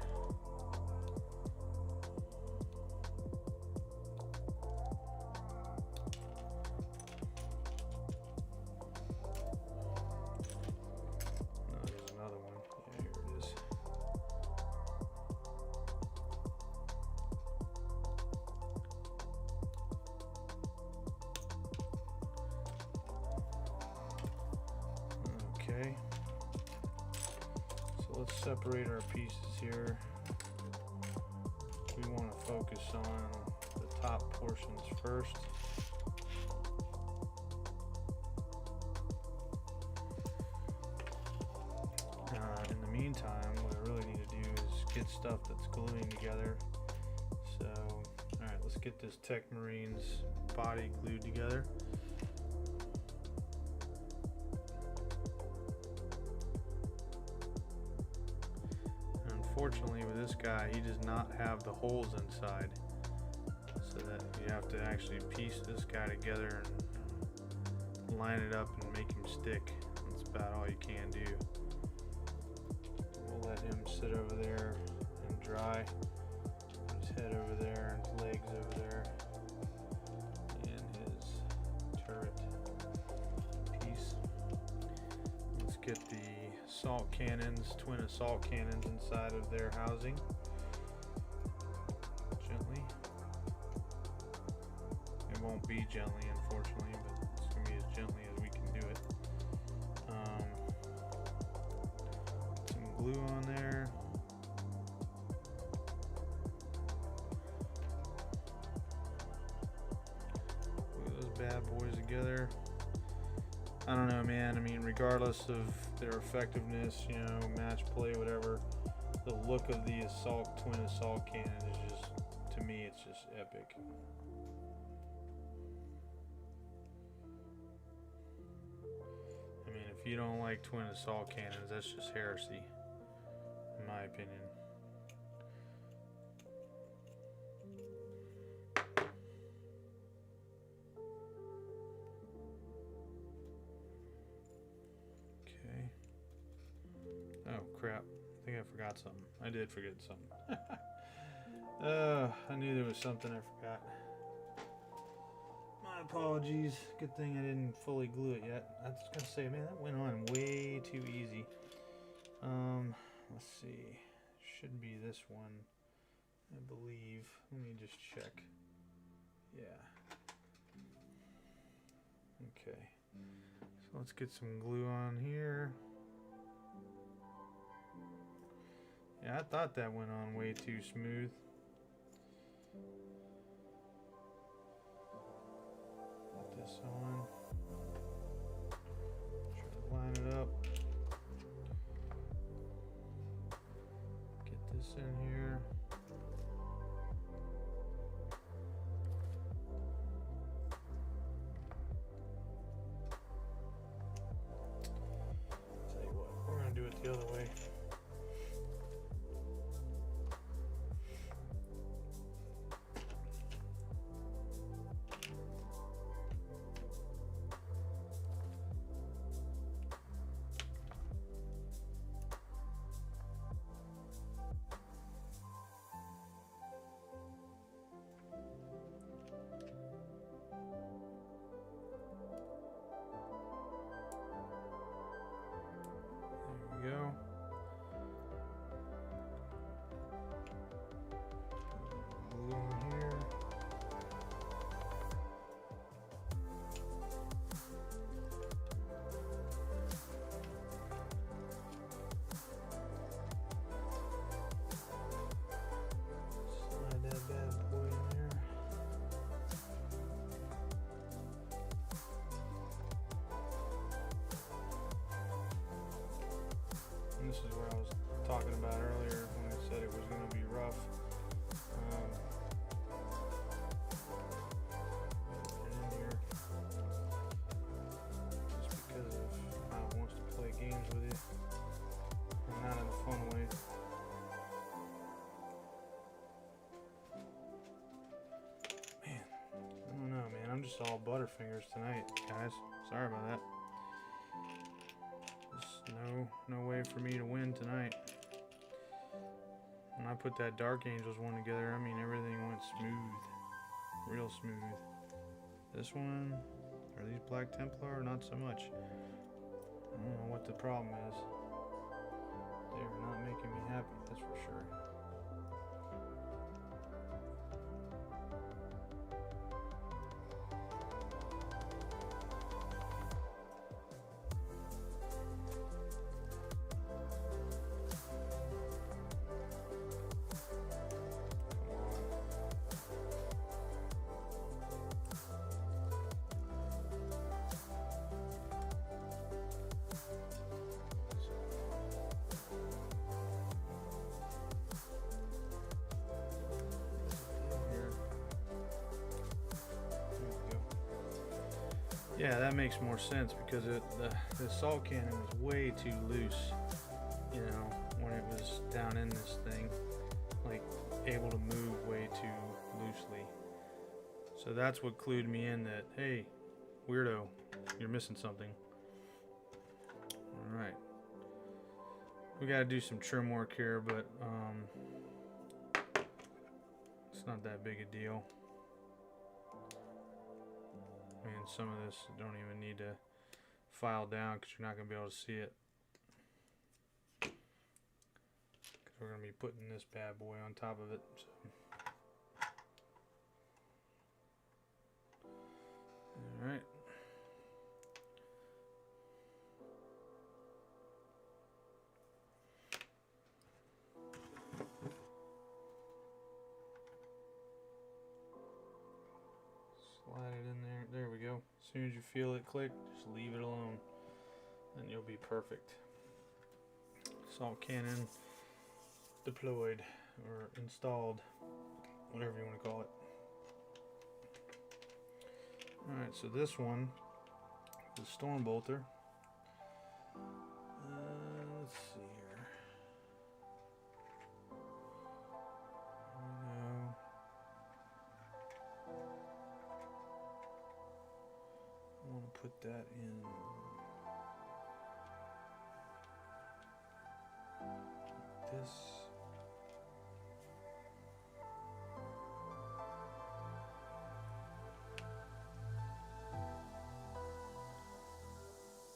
S1: No, there's another one. Yeah, here it is. Okay, so let's separate our pieces here. we want to focus on the top portions first. In the meantime, what I really need to do is get stuff that's gluing together. So, alright, let's get this Tech Marine's body glued together. Unfortunately, with this guy, he does not have the holes inside, so that you have to actually piece this guy together and line it up and make him stick. That's about all you can do. We'll let him sit over there and dry. His head over there and his legs over there, and his turret piece. Let's get the assault cannons, twin assault cannons inside of their housing. Gently. It won't be gently, unfortunately, but it's going to be as gently as we can do it. Some glue on there. Glue those bad boys together. I don't know, man. I mean, regardless of their effectiveness, you know, match play, whatever, the look of the twin assault cannon is just, to me, it's just epic. I mean, if you don't like twin assault cannons, that's just heresy, in my opinion. Oh crap, I think I forgot something. I did forget something. I knew there was something I forgot. My apologies. Good thing I didn't fully glue it yet. I was gonna say, man, that went on way too easy. Let's see. Should be this one, I believe. Let me just check. Yeah. Okay. So let's get some glue on here. Yeah, I thought that went on way too smooth. Put this on. Try to line it up. Get this in here. Tell you what, we're gonna do it the other way. There we go. Glue on here. Slide that bad boy in there. And this is where I was talking about earlier when I said it was going to be rough. Get in here. Just because of how it wants to play games with you. And not in a fun way. Man, I don't know, man. I'm just all butterfingers tonight, guys. Sorry about that. No way for me to win tonight. When I put that Dark Angels one together, I mean, everything went smooth. Real smooth. This one, or these Black Templar, not so much. I don't know what the problem is. They're not making me happy, that's for sure. Come on. Yeah, that makes more sense because the salt cannon was way too loose, you know, when it was down in this thing, like able to move way too loosely. So that's what clued me in that, hey, weirdo, you're missing something. All right, we got to do some trim work here, but it's not that big a deal. I mean, some of this don't even need to file down because you're not going to be able to see it. Because we're going to be putting this bad boy on top of it. So. Alright. Slide it in there. There we go. As soon as you feel it click, just leave it alone. Then you'll be perfect. Salt cannon deployed or installed, whatever you want to call it. Alright, so this one is a storm bolter. Let's see here. I want to put that in this.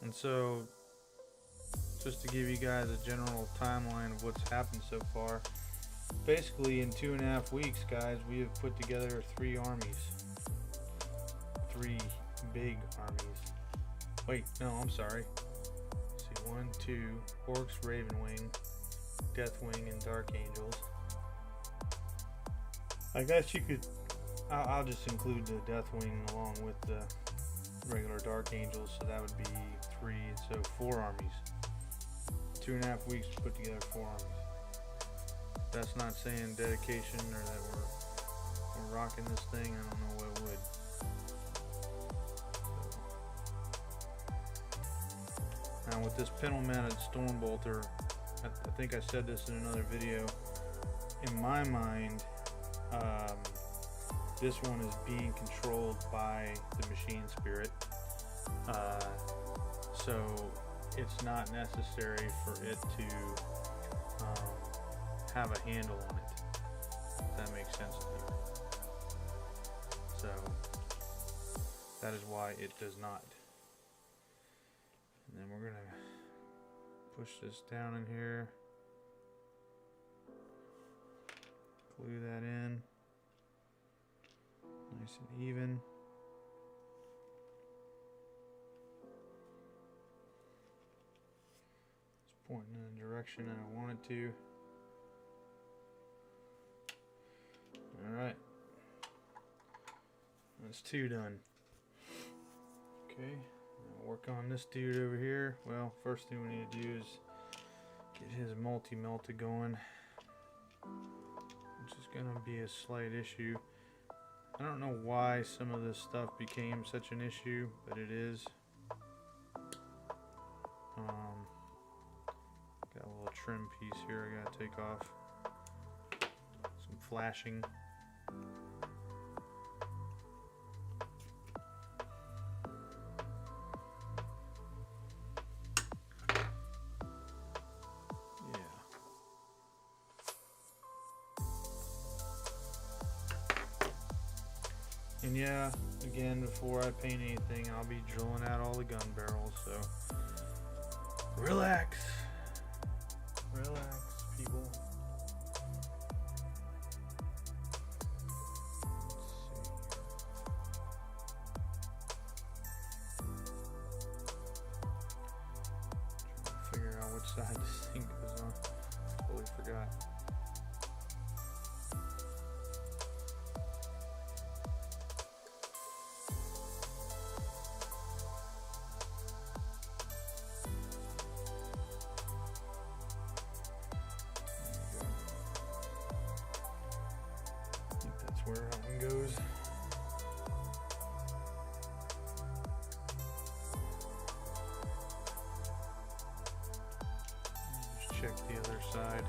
S1: And so, just to give you guys a general timeline of what's happened so far, basically in 2.5 weeks, guys, we have put together 3 armies. 3 big armies. Wait, no, I'm sorry. Let's see, 1, 2, Orcs, Ravenwing, Deathwing, and Dark Angels. I guess you could, I'll just include the Deathwing along with the regular Dark Angels, so that would be 3, so 4 armies. 2.5 weeks to put together 4 armies. That's not saying dedication or that we're rocking this thing. I don't know what would. So. Now with this pintle mounted storm bolter, I think I said this in another video, in my mind, this one is being controlled by the machine spirit, so it's not necessary for it to have a handle on it, if that makes sense to you. So that is why it does not. And then we're gonna push this down in here, glue that in nice and even. It's pointing in the direction I want it to. Alright, that's 2 done. Okay, now work on this dude over here. Well, first thing we need to do is get his multi-melted going, which is going to be a slight issue. I don't know why some of this stuff became such an issue, but it is. Got a little trim piece here I gotta take off. Some flashing. And yeah, again, before I paint anything, I'll be drilling out all the gun barrels, so relax. Relax, people. Let's see. Trying to figure out which side this thing goes on. Totally forgot. Where that one goes. check the other side.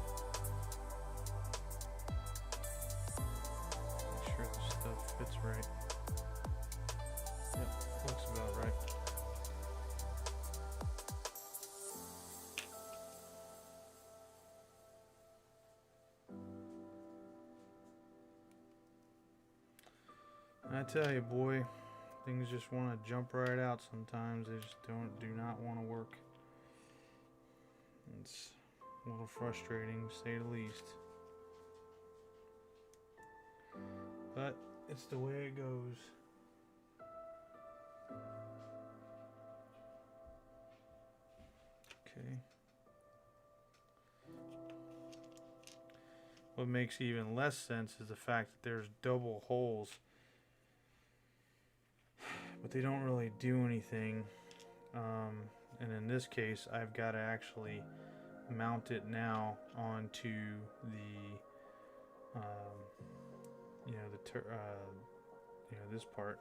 S1: Make sure the stuff fits right. Yep, looks about right. I tell you, boy, things just want to jump right out sometimes. They just do not want to work. It's a little frustrating, to say the least. But it's the way it goes. Okay. What makes even less sense is the fact that there's double holes, but they don't really do anything. And in this case, I've got to actually mount it now onto the, this part.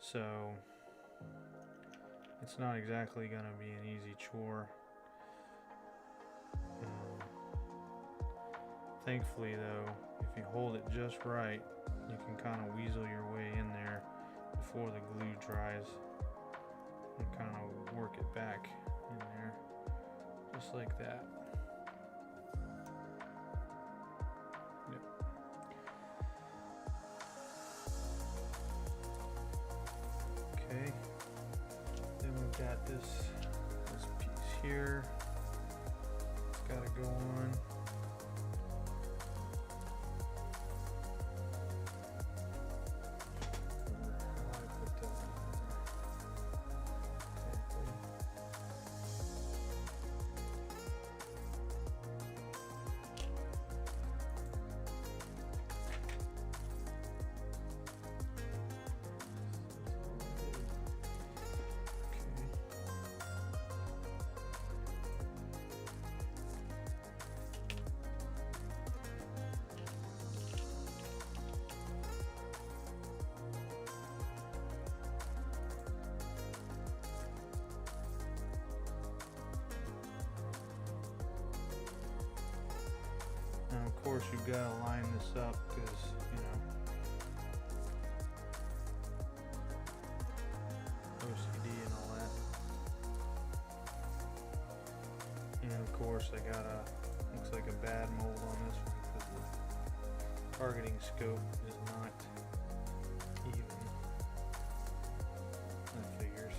S1: So it's not exactly going to be an easy chore. Thankfully, though, if you hold it just right, you can kind of weasel your way in there before the glue dries and kind of work it back in there, just like that. Yep. Okay, then we've got this piece here. It's got to go on. Of course, you've got to line this up because, OCD and all that. And of course, I got looks like a bad mold on this one because the targeting scope is not even. That figures.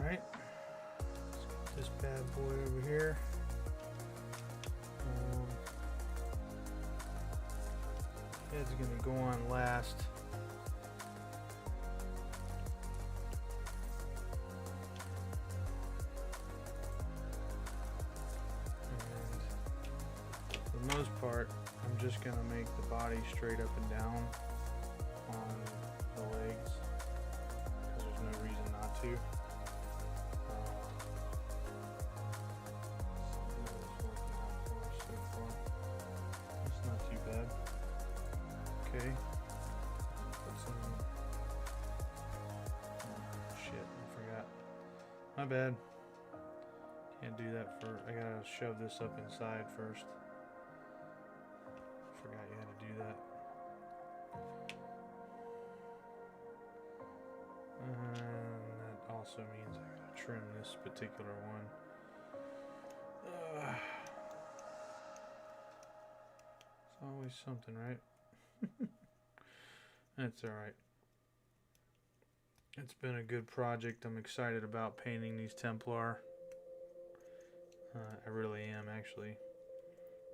S1: Alright, let's get this bad boy over here. Head's gonna go on last. And for the most part, I'm just gonna make the body straight up and down on the legs because there's no reason not to. It's not too bad. Okay. Put some. Oh, shit, I forgot. My bad. Can't do that for. I gotta shove this up inside first. Forgot you had to do that. And that also means I gotta trim this particular one. It's always something, right? That's alright. It's been a good project. I'm excited about painting these Templar. I really am, actually.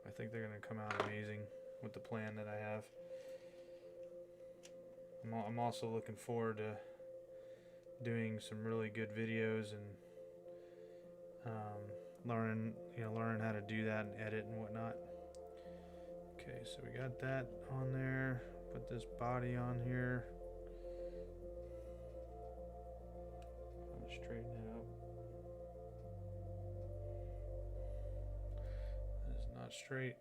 S1: I think they're going to come out amazing with the plan that I have. I'm also looking forward to doing some really good videos and learning how to do that and edit and whatnot. Okay, so we got that on there. Put this body on here. I'm gonna straighten it up. That is not straight.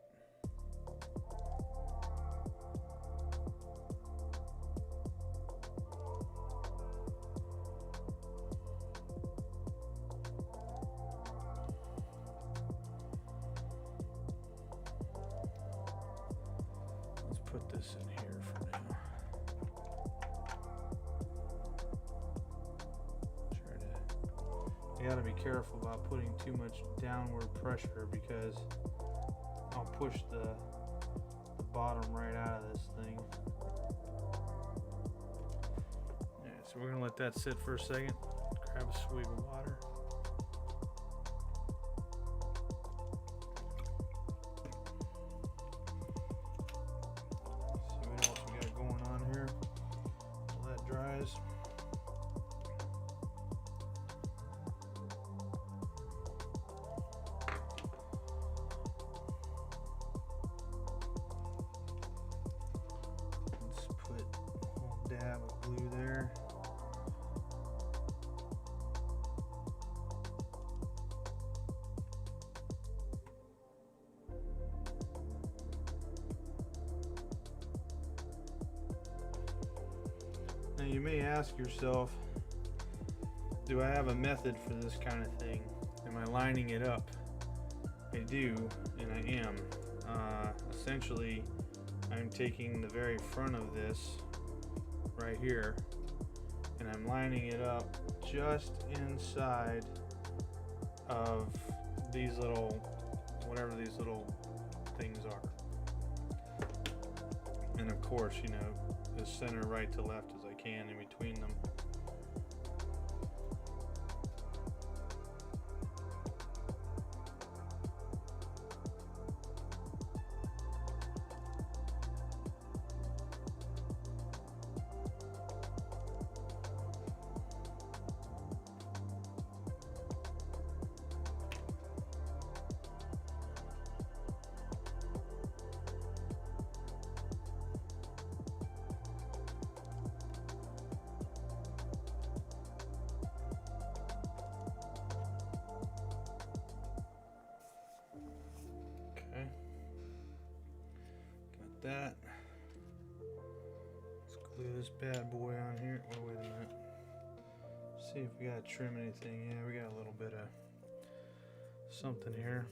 S1: Put this in here for now. You gotta be careful about putting too much downward pressure because I'll push the bottom right out of this thing. Yeah, so we're gonna let that sit for a second. Grab a swig of water. Dab of glue there. Now you may ask yourself, do I have a method for this kind of thing? Am I lining it up? I do, and I am. Essentially, I'm taking the very front of this right here and I'm lining it up just inside of these little, whatever these little things are, and of course, you know, as center right to left as I can in between them. That. Let's glue this bad boy on here. Oh, wait a minute. See if we gotta trim anything. Yeah, we got a little bit of something here.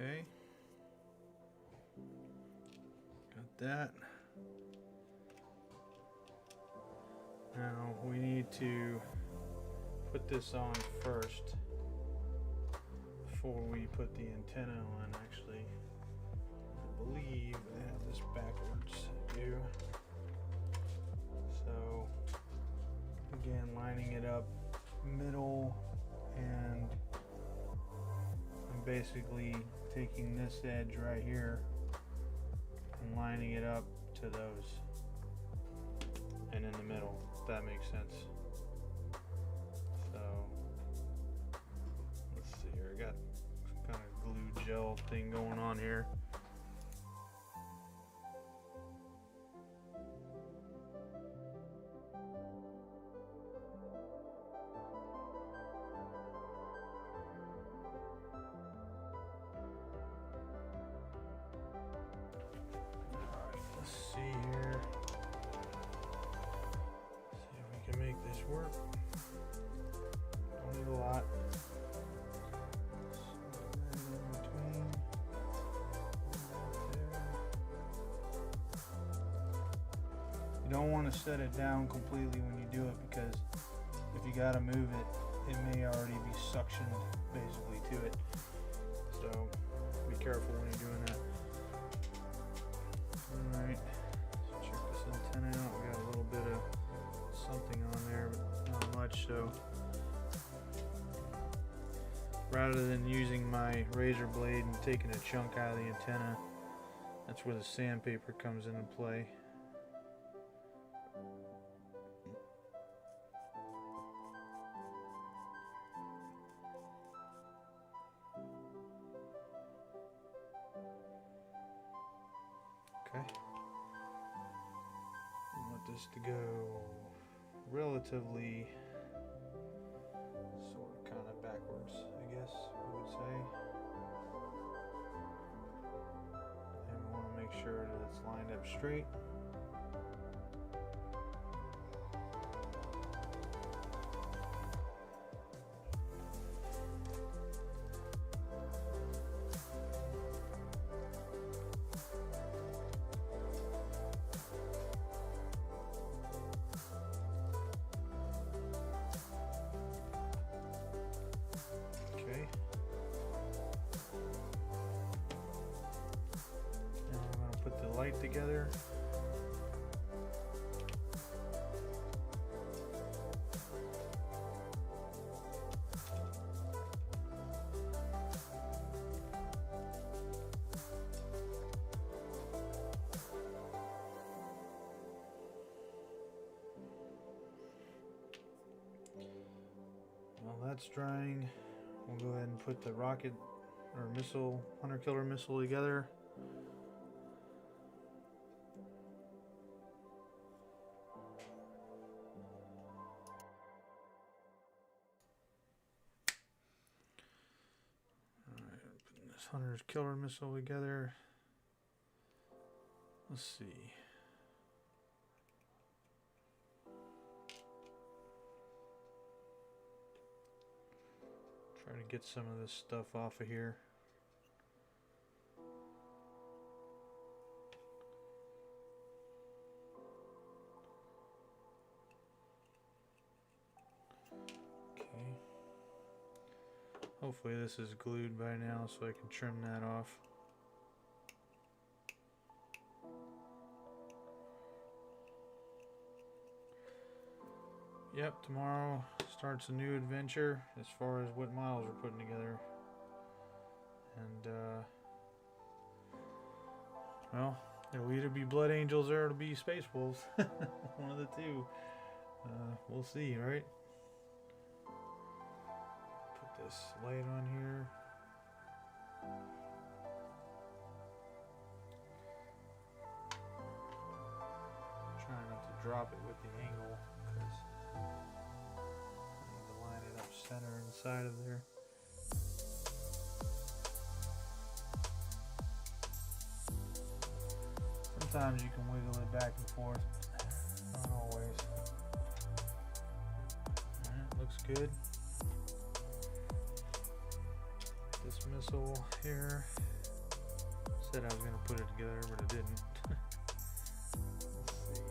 S1: Okay, got that. Now we need to put this on first before we put the antenna on. Actually, I believe I have this backwards. I do. So again, lining it up middle, and I'm basically taking this edge right here and lining it up to those, and in the middle, if that makes sense. So let's see here, I got some kind of glue gel thing going on here. See here. You don't want to set it down completely when you do it, because if you gotta move it, it may already be suctioned basically to it. So be careful when you're doing that. Alright, so check this antenna out. We got a little bit of something on there, but not much. So rather than using my razor blade and taking a chunk out of the antenna, that's where the sandpaper comes into play. Okay. I want this to go relatively sort of kind of backwards, I guess we would say. And we want to make sure that it's lined up straight. Light together. While that's drying, we'll go ahead and put the rocket or missile, hunter killer missile together. Hunter's killer missile together. Let's see. Try to get some of this stuff off of here. Hopefully this is glued by now so I can trim that off. Yep, tomorrow starts a new adventure as far as what models we're putting together. And, well, it'll either be Blood Angels or it'll be Space Wolves. One of the two. We'll see, right? This light on here. Trying not to drop it with the angle because I need to line it up center inside of there. Sometimes you can wiggle it back and forth, not always. Alright, looks good. This missile here. Said I was going to put it together, but I didn't. Let's see.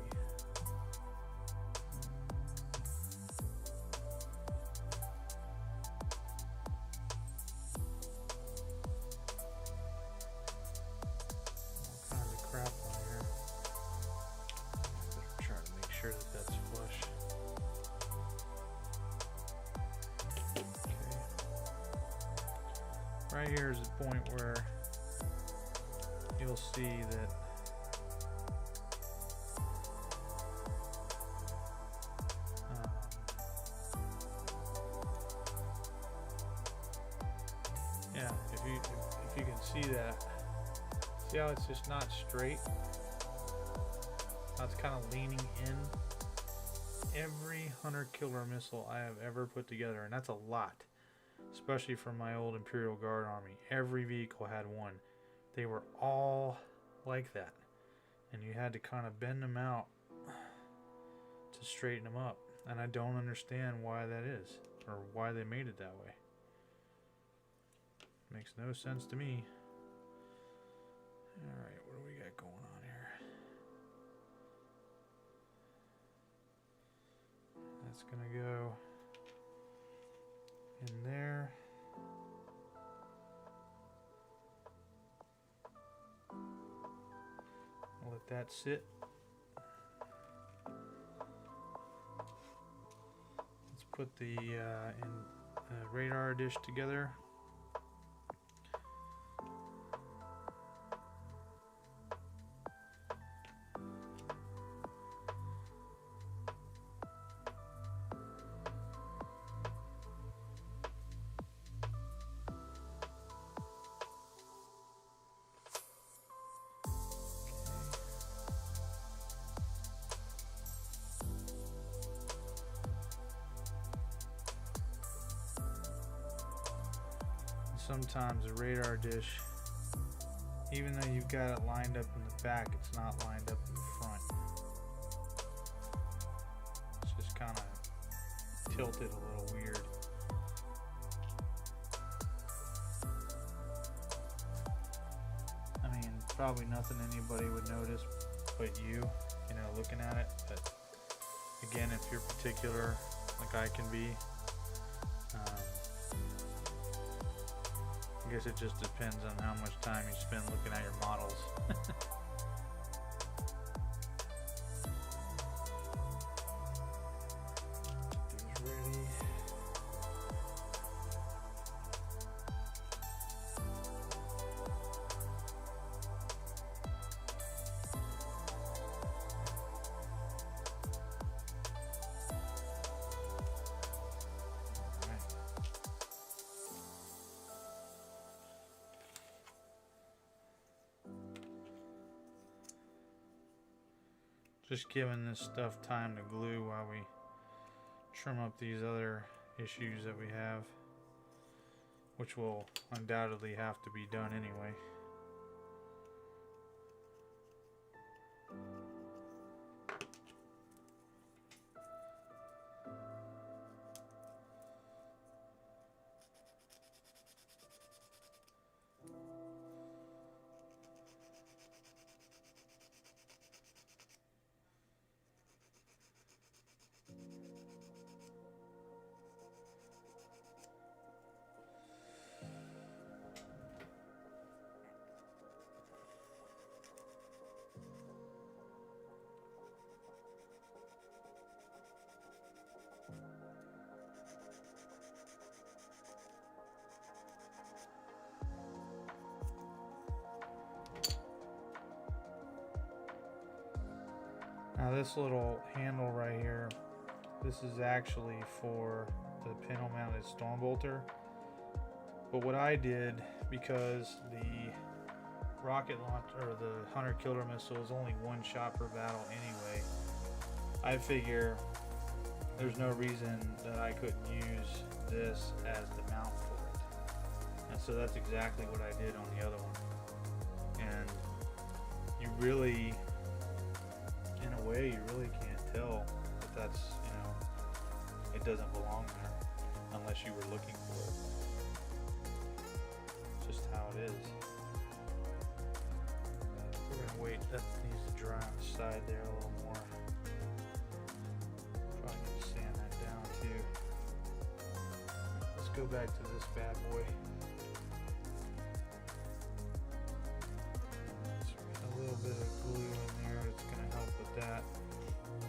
S1: All kinds of crap on here. Better try to make sure that that's flush. Right here is the point where you'll see that yeah, if you can see that, see how it's just not straight, how it's kind of leaning in. Every hunter killer missile I have ever put together, and that's a lot, especially from my old Imperial Guard army. Every vehicle had one. They were all like that. And you had to kind of bend them out to straighten them up. And I don't understand why that is, or why they made it that way. Makes no sense to me. Alright, what do we got going on here? That's gonna go in there. I'll let that sit. Let's put the radar dish together. Sometimes the radar dish, even though you've got it lined up in the back, it's not lined up in the front. It's just kind of tilted a little weird. I mean, probably nothing anybody would notice but you know, looking at it. But again, if you're particular, like I can be, I guess it just depends on how much time you spend looking at your models. These ready. Just giving this stuff time to glue while we trim up these other issues that we have, which will undoubtedly have to be done anyway. Now this little handle right here, this is actually for the panel mounted storm bolter. But what I did, because the rocket launch or the Hunter killer missile is only one shot per battle anyway, I figure there's no reason that I couldn't use this as the mount for it. And so that's exactly what I did on the other one. And you really, in a way, you really can't tell that that's, you know, it doesn't belong there unless you were looking for it. It's just how it is. We're gonna wait, that needs to dry on the side there a little more. Probably need to sand that down too. Let's go back to this bad boy. A little bit of glue in there, it's going to help with that.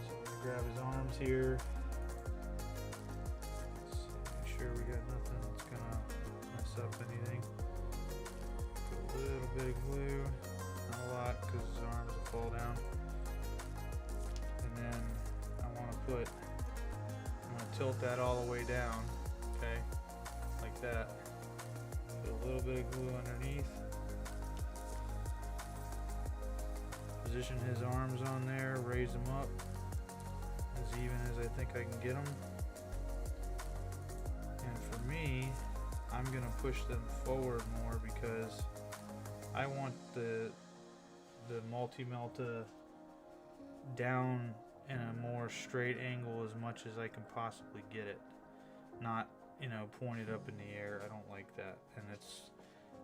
S1: So I'm going to grab his arms here. Let's make sure we got nothing that's going to mess up anything. Put a little bit of glue, not a lot because his arms will fall down. And then I want to I'm going to tilt that all the way down, okay, like that. Put a little bit of glue underneath. Position his arms on there, raise them up as even as I think I can get them. And for me, I'm going to push them forward more because I want the multi-melta down in a more straight angle as much as I can possibly get it. Not, you know, pointed up in the air. I don't like that. And it's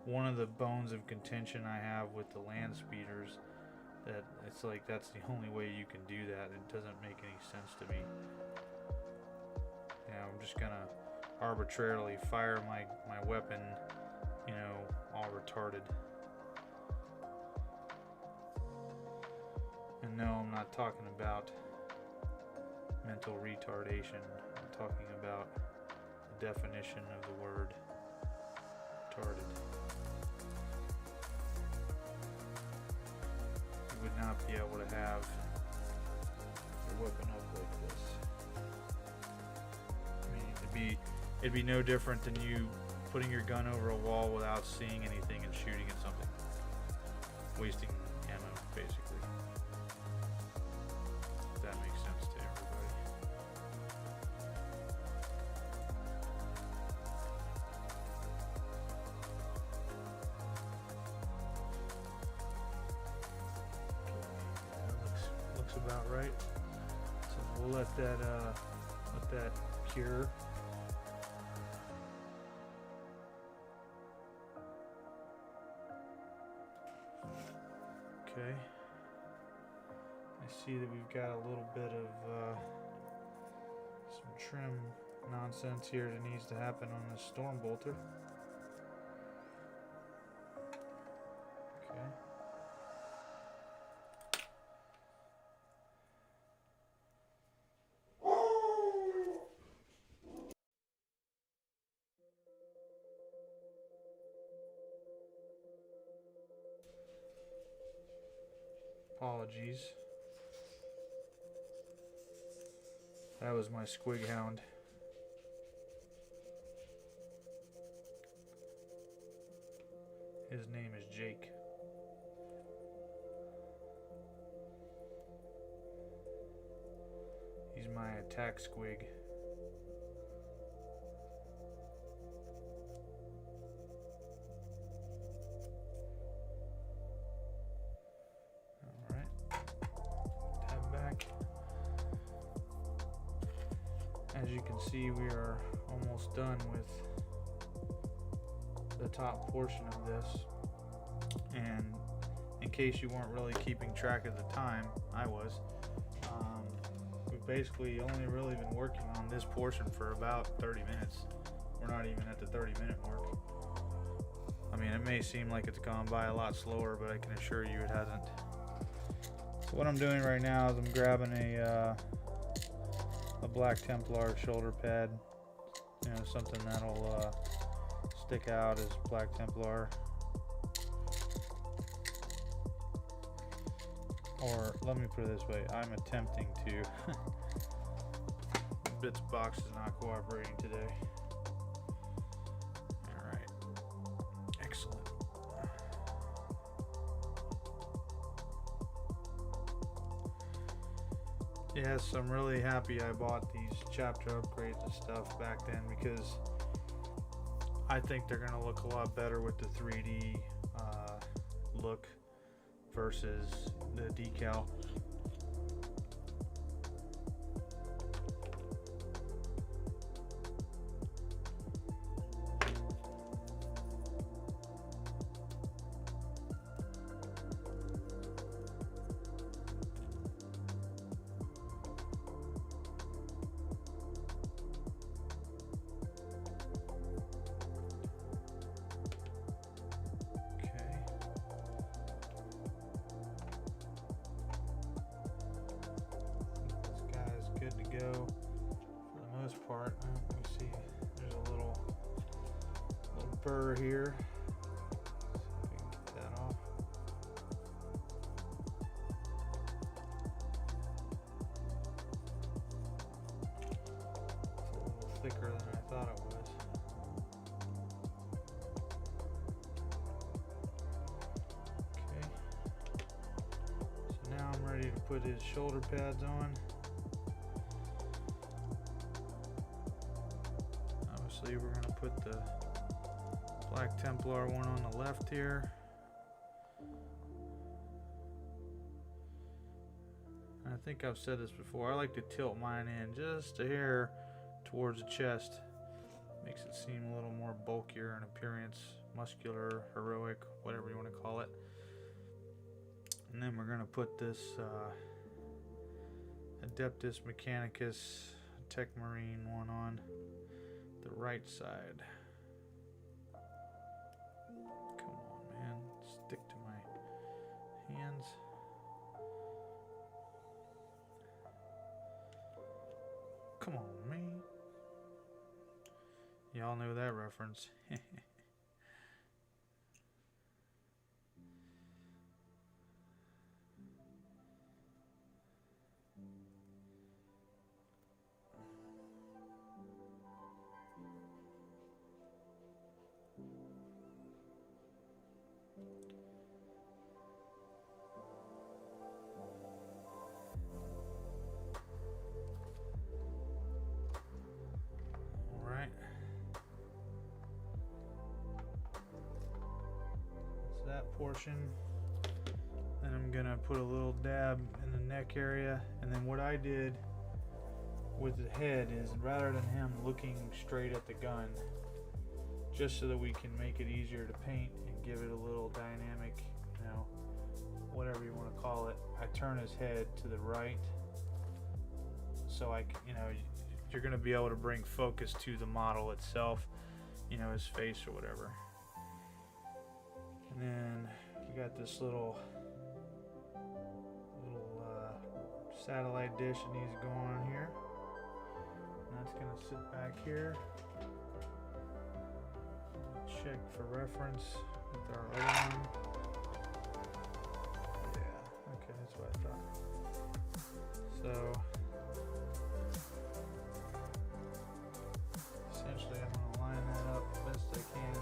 S1: one of the bones of contention I have with the land speeders. That it's like that's the only way you can do that. It doesn't make any sense to me. I'm just gonna arbitrarily fire my weapon, you know, all retarded. And no, I'm not talking about mental retardation. I'm talking about the definition of the word retarded. You would not be able to have your weapon up like this. I mean, it'd be no different than you putting your gun over a wall without seeing anything and shooting at something. Wasting ammo, basically. If that makes sense to everybody. That looks about right. So we'll let that cure. Okay, I see that we've got a little bit of some trim nonsense here that needs to happen on this storm bolter. Okay. Apologies. That was my squig hound. His name is Jake. He's my attack squig. As you can see, we are almost done with the top portion of this, and in case you weren't really keeping track of the time, I was. We've basically only really been working on this portion for about 30 minutes. We're not even at the 30-minute mark. I mean, it may seem like it's gone by a lot slower, but I can assure you it hasn't. So what I'm doing right now is I'm grabbing a black Templar shoulder pad, you know, something that'll stick out as black Templar, or let me put it this way, I'm attempting to. Bits box is not cooperating today. Alright, excellent. Yes, I'm really happy I bought these chapter upgrades and stuff back then, because I think they're going to look a lot better with the 3D look versus the decal. Go for the most part. Let me see, there's a little burr here. See if we can get that off. It's a little thicker than I thought it was. Okay, so now I'm ready to put his shoulder pads on. We're going to put the black Templar one on the left here. And I think I've said this before, I like to tilt mine in just a hair towards the chest. Makes it seem a little more bulkier in appearance, muscular, heroic, whatever you want to call it. And then we're going to put this Adeptus Mechanicus Tech Marine one on the right side. Come on, man. Stick to my hands. Come on, man. Y'all know that reference. Portion. Then I'm gonna put a little dab in the neck area, and then what I did with the head is, rather than him looking straight at the gun, just so that we can make it easier to paint and give it a little dynamic, you know, whatever you want to call it, I turn his head to the right, so I, you know, you're gonna be able to bring focus to the model itself, you know, his face or whatever. And then we got this little satellite dish that needs to go on here. And that's gonna sit back here. Check for reference with our other one. Yeah, okay, that's what I thought. So essentially I'm gonna line that up the best I can.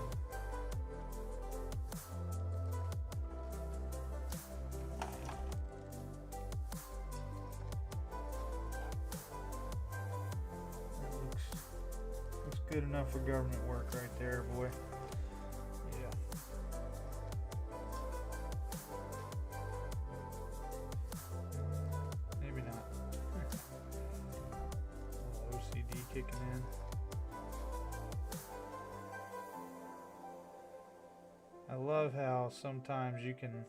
S1: Good enough for government work right there, boy. Yeah. Maybe not. OCD kicking in. I love how sometimes you can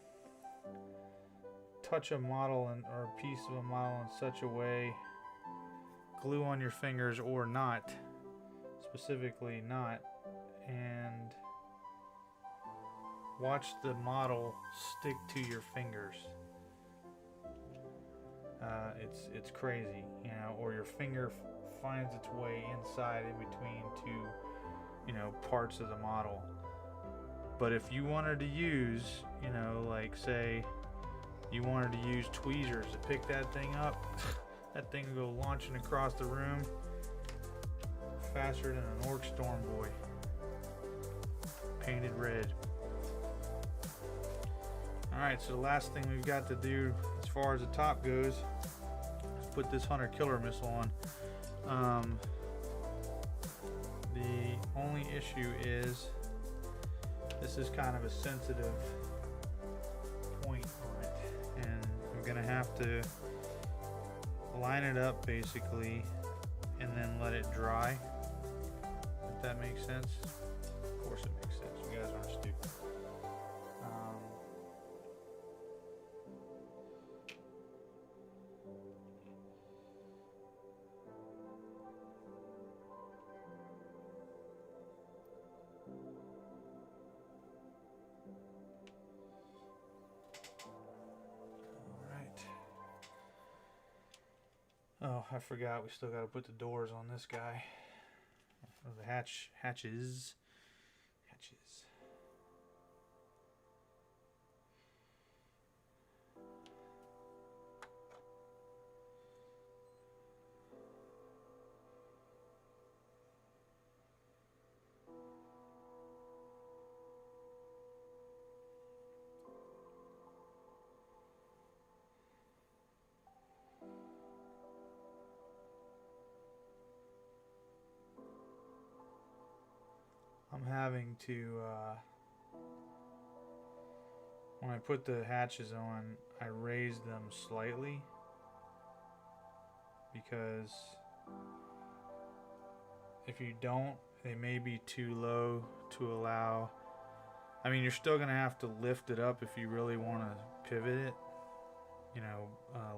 S1: touch a model or a piece of a model in such a way, glue on your fingers or not, specifically not, and watch the model stick to your fingers. It's crazy, you know, or your finger finds its way inside in between two, you know, parts of the model. But if you wanted to use, you know, like say you wanted to use tweezers to pick that thing up, that thing will go launching across the room faster than an orc storm boy, painted red. Alright, so the last thing we've got to do as far as the top goes is put this hunter killer missile on. The only issue is this is kind of a sensitive point on it, and I'm gonna have to line it up basically and then let it dry. If that makes sense. Of course it makes sense. You guys aren't stupid. Oh, I forgot. We still got to put the doors on this guy. Or the hatches. I'm having to, when I put the hatches on, I raise them slightly because if you don't, they may be too low to allow. I mean, you're still going to have to lift it up if you really want to pivot it, you know,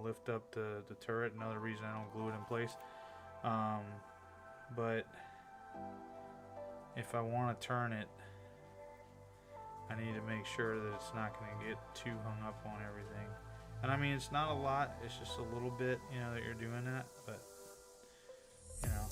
S1: lift up the turret. Another reason I don't glue it in place. But if I want to turn it, I need to make sure that it's not going to get too hung up on everything. And I mean, it's not a lot, it's just a little bit, you know, that you're doing that, but, you know.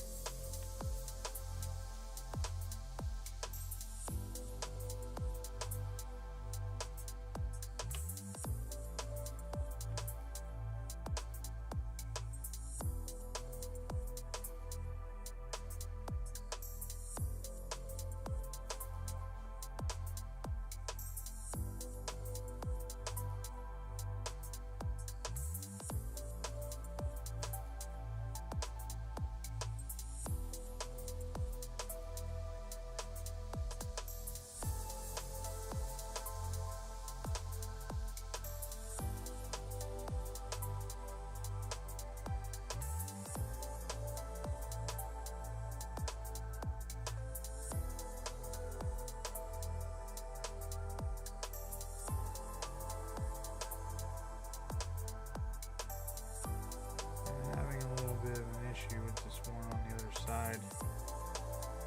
S1: With this one on the other side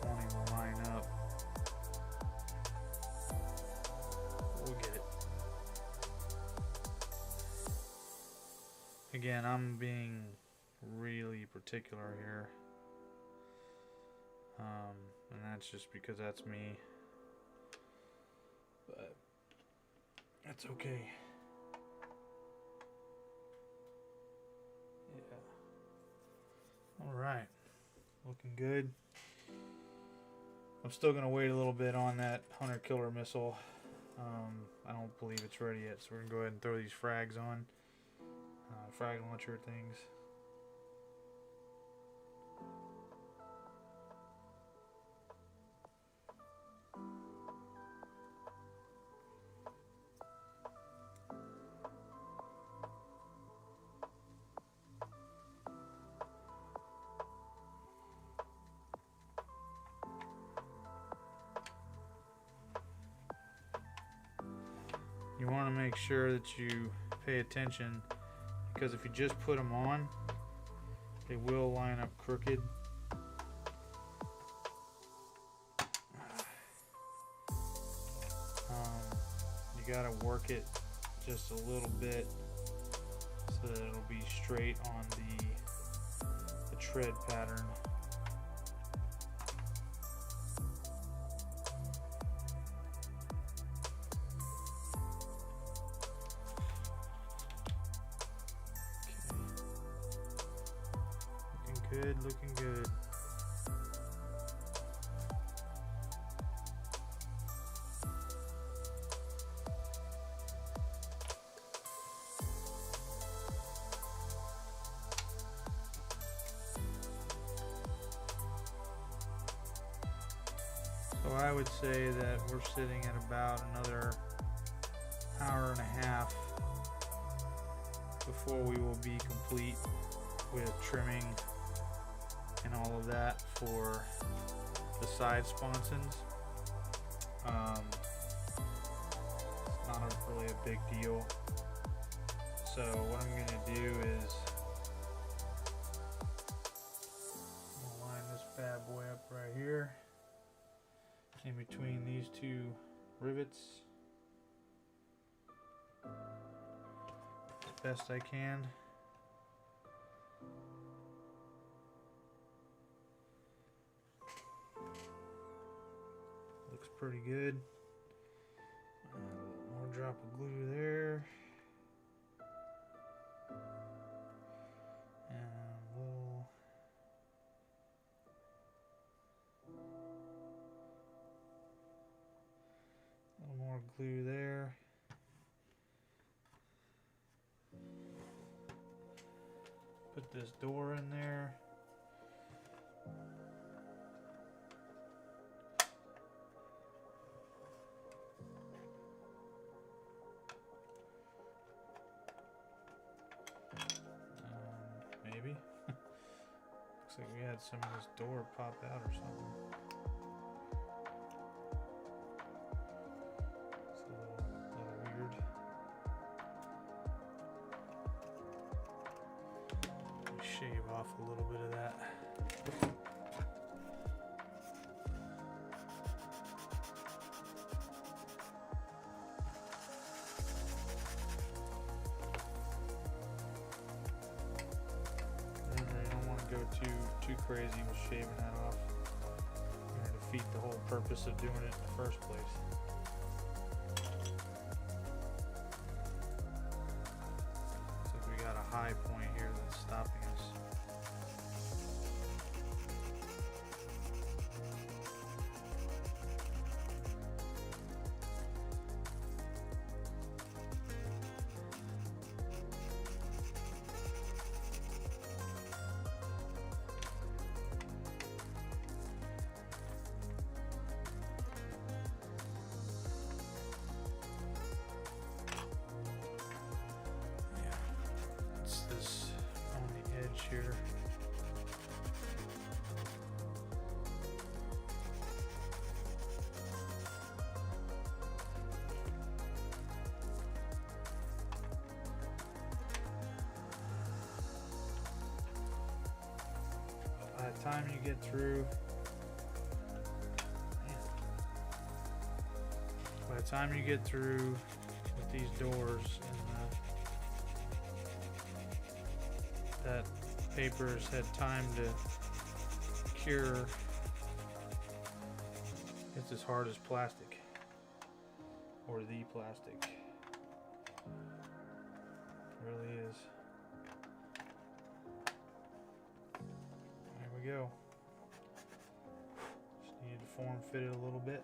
S1: wanting to line up. We'll get it. Again, I'm being really particular here, and that's just because that's me, but that's okay. Alright, looking good. I'm still going to wait a little bit on that hunter killer missile. I don't believe it's ready yet, so we're going to go ahead and throw these frags on. Frag launcher things. You want to make sure that you pay attention, because if you just put them on, they will line up crooked. You got to work it just a little bit so that it'll be straight on the tread pattern. Good, looking good. So I would say that we're sitting at about another hour and a half before we will be complete with trimming and all of that for the side sponsons. It's not really a big deal. So what I'm going to do is I'm going to line this bad boy up right here in between these two rivets as best I can. Looks pretty good. A little more drop of glue there. And a little more glue there. Put this door in there. Maybe. Looks like we had some of this door pop out or something. It's a little weird. We shave off a little bit of that. And you don't want to go too crazy with shaving that off. You're going to defeat the whole purpose of doing it in the first place. High point here that's stopping us. Here. By the time you get through, with these doors and that paper's had time to cure, it's as hard as plastic, or the plastic. It really is. There we go. Just needed to form fit it a little bit.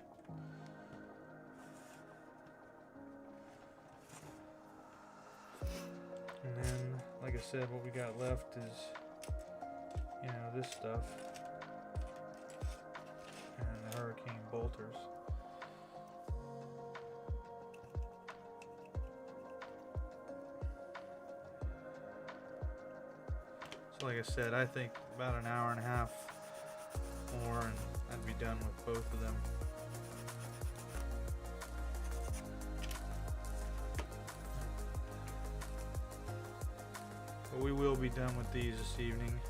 S1: And then, like I said, what we got left is, you know, this stuff and the hurricane bolters. So like I said, I think about an hour and a half more and I'd be done with both of them. But we will be done with these this evening.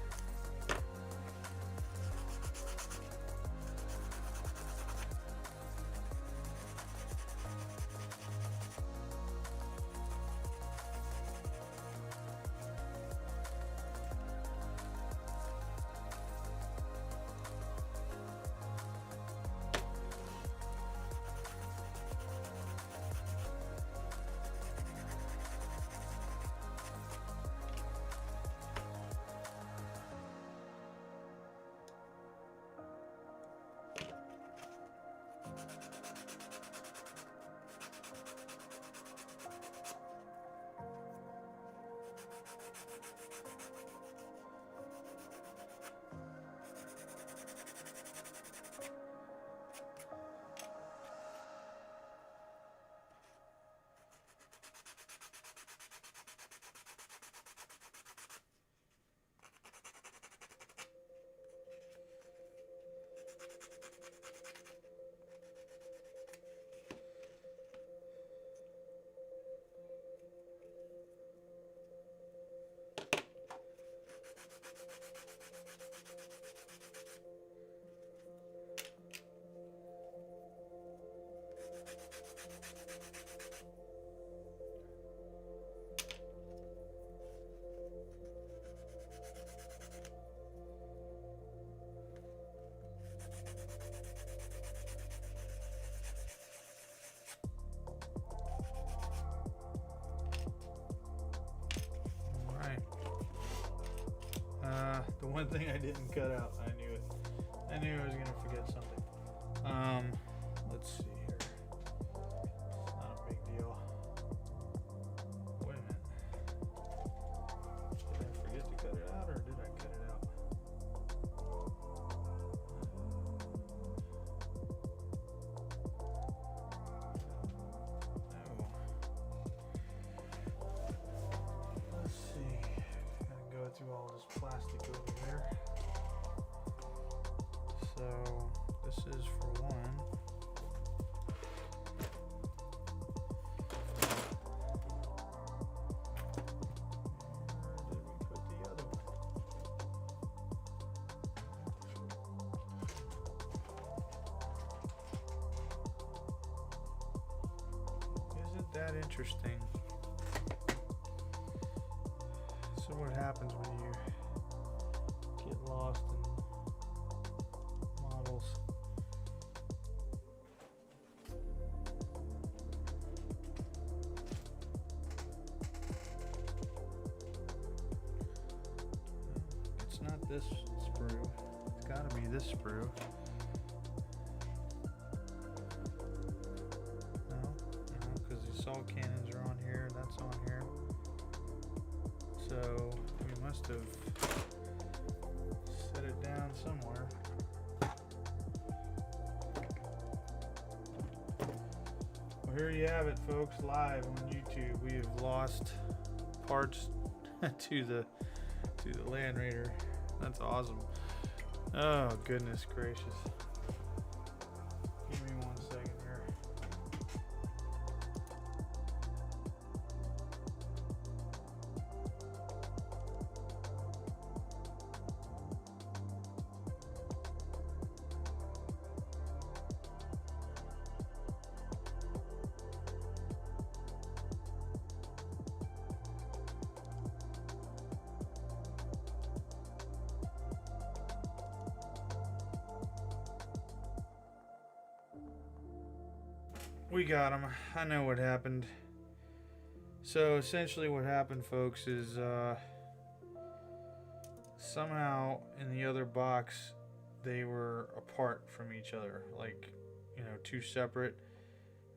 S1: The one thing I didn't cut out, I knew it. I knew I was gonna forget something. Let's see here. It's not a big deal. Wait a minute. Did I forget to cut it out, or did I cut it out? No. Let's see. Gotta go through all this plastic over there. So this is for one. Where did we put the other one? that interesting. So what happens when you get lost in models? It's not this sprue. It's got to be this sprue. All cannons are on here, that's on here. So we must have set it down somewhere. Well, here you have it, folks, live on YouTube. We have lost parts to the Land Raider. That's awesome. Oh goodness gracious. Give me 1 second here. We got him. I know what happened. So essentially what happened, folks, is somehow in the other box they were apart from each other, like, you know, two separate,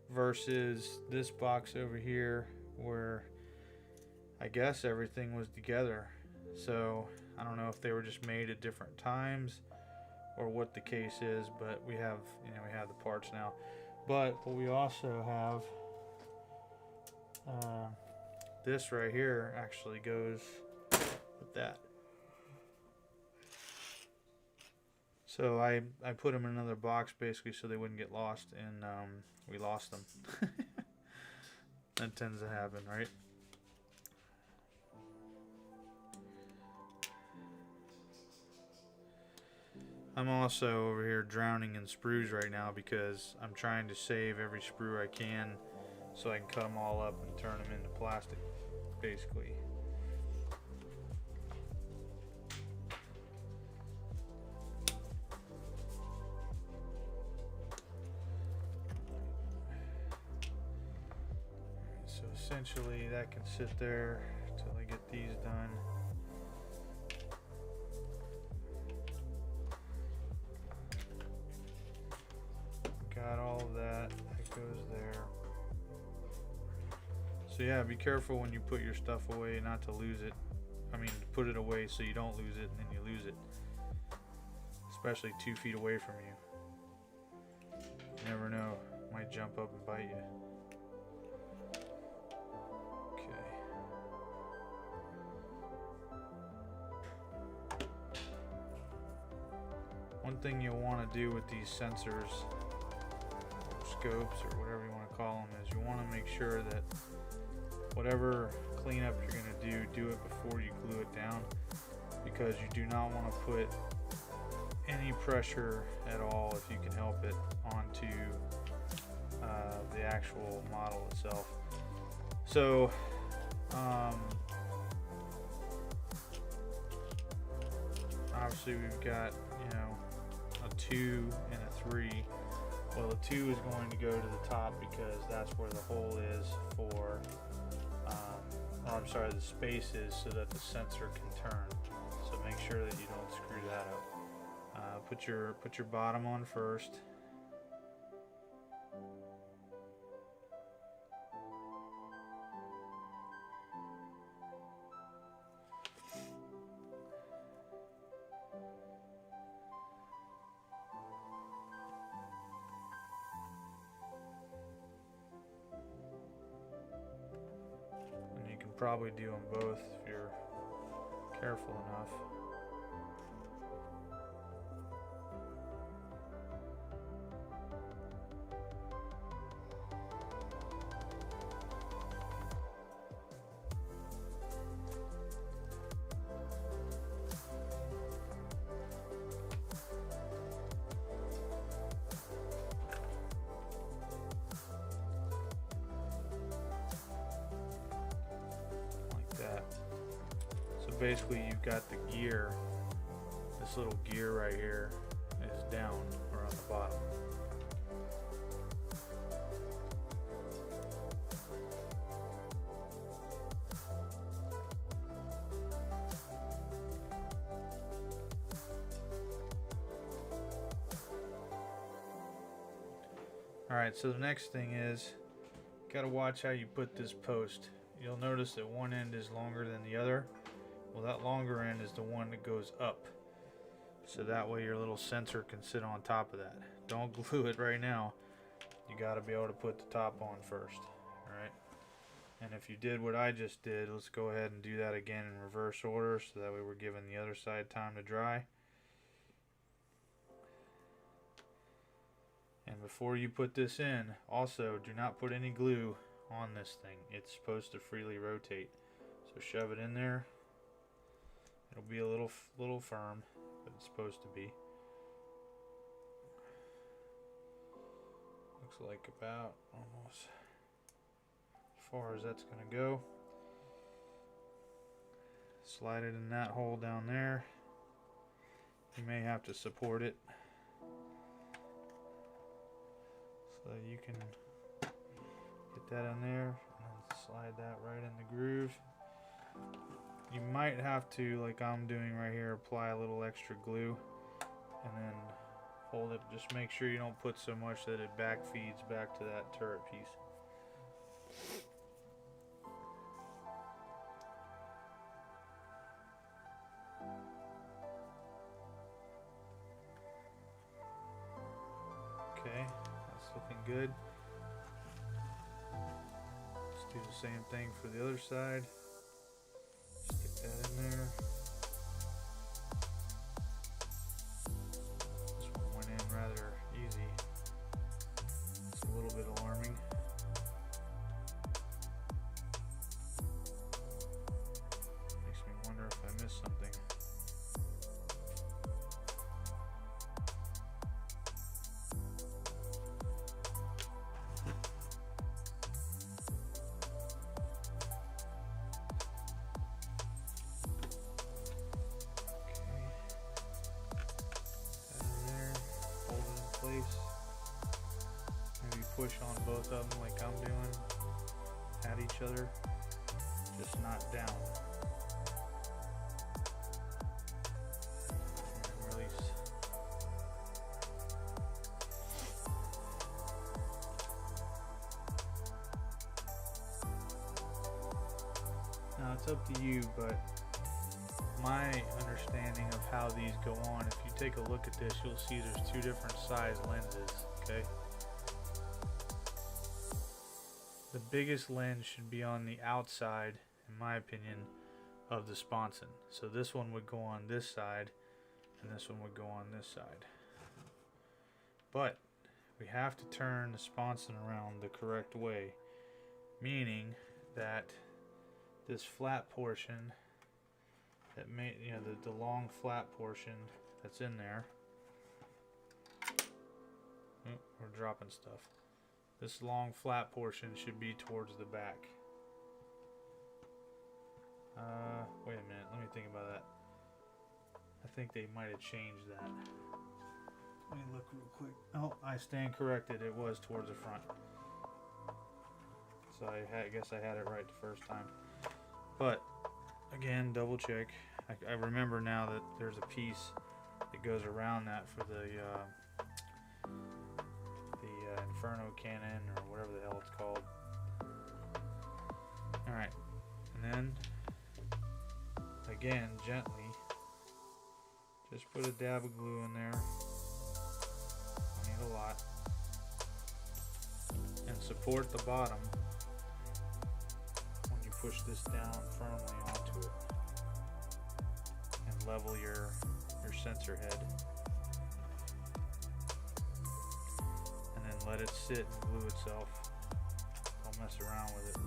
S1: versus this box over here where I guess everything was together. So I don't know if they were just made at different times or what the case is, but we have, you know, we have the parts now. But what we also have, this right here actually goes with that. So I put them in another box basically so they wouldn't get lost, and we lost them. That tends to happen, right? I'm also over here drowning in sprues right now because I'm trying to save every sprue I can so I can cut them all up and turn them into plastic, basically. So essentially that can sit there until I get these done. Got all of that goes there. So yeah, be careful when you put your stuff away not to lose it. I mean, put it away so you don't lose it and then you lose it, especially 2 feet away from you. You never know, it might jump up and bite you. One thing you'll want to do with these sensors, scopes, or whatever you want to call them, is you want to make sure that whatever cleanup you're going to do it before you glue it down, because you do not want to put any pressure at all, if you can help it, onto the actual model itself. So obviously we've got, you know, a 2 and a 3. Well, the 2 is going to go to the top because that's where the hole is for, or I'm sorry, the space is so that the sensor can turn. So make sure that you don't screw that up. Put your bottom on first. Probably do them both if you're careful enough. basically you've got the gear, this little gear right here is down or on the bottom. Alright, so the next thing is, you gotta watch how you put this post. You'll notice that one end is longer than the other. Well, that longer end is the one that goes up. So that way your little sensor can sit on top of that. Don't glue it right now. You gotta be able to put the top on first. Alright? And if you did what I just did, let's go ahead and do that again in reverse order, so that way we're giving the other side time to dry. And before you put this in, also do not put any glue on this thing. It's supposed to freely rotate. So shove it in there. It'll be a little firm, but it's supposed to be. Looks like about almost as far as that's going to go. Slide it in that hole down there. You may have to support it, so you can get that in there and slide that right in the groove. You might have to, like I'm doing right here, apply a little extra glue and then hold it. Just make sure you don't put so much that it back feeds back to that turret piece. Okay, that's looking good. Let's do the same thing for the other side. Stick that in there. This one went in rather easy. It's a little bit alarming. Makes me wonder if I missed something. Maybe push on both of them like I'm doing at each other, just not down. And release. Now it's up to you, but my understanding of how these go on, if you take a look at this, you'll see there's two different size lenses, okay? The biggest lens should be on the outside, in my opinion, of the sponson. So this one would go on this side, and this one would go on this side. But we have to turn the sponson around the correct way, meaning that this flat portion, that may, you know, the long flat portion that's in there. Oh, we're dropping stuff. This long flat portion should be towards the back. Wait a minute, let me think about that. I think they might have changed that. Let me look real quick. Oh, I stand corrected. It was towards the front. So I guess I had it right the first time. But again, double check. I remember now that there's a piece that goes around that for the Inferno cannon, or whatever the hell it's called. Alright, and then again, gently just put a dab of glue in there. Don't need a lot. And support the bottom when you push this down firmly onto it. And level your sensor head. And then let it sit and glue itself. Don't mess around with it.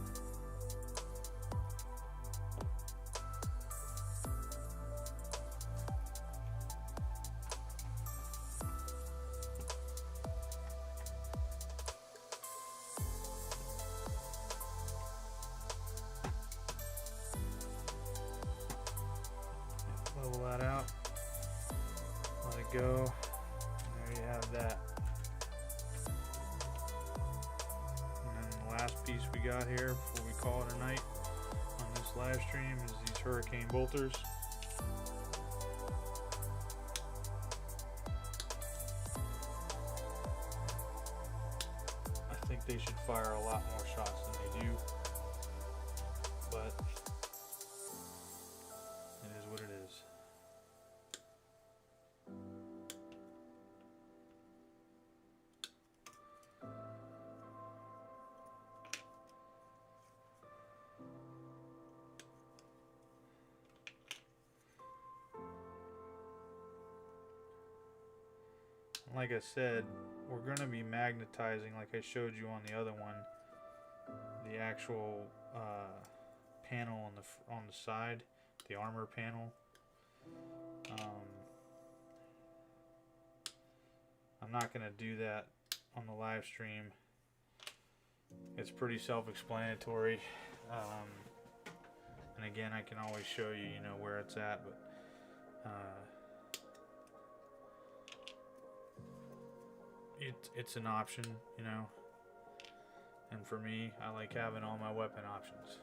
S1: level that out, let it go, and there you have that. And then the last piece we got here before we call it a night on this live stream is these hurricane bolters. I think they should fire a lot more shots than they do, but it is what it is. Like I said, we're going to be magnetizing, like I showed you on the other one, the actual panel on the side, the armor panel. I'm not going to do that on the live stream. It's pretty self-explanatory, and again, I can always show you, you know, where it's at, but it's an option, you know, and for me, I like having all my weapon options.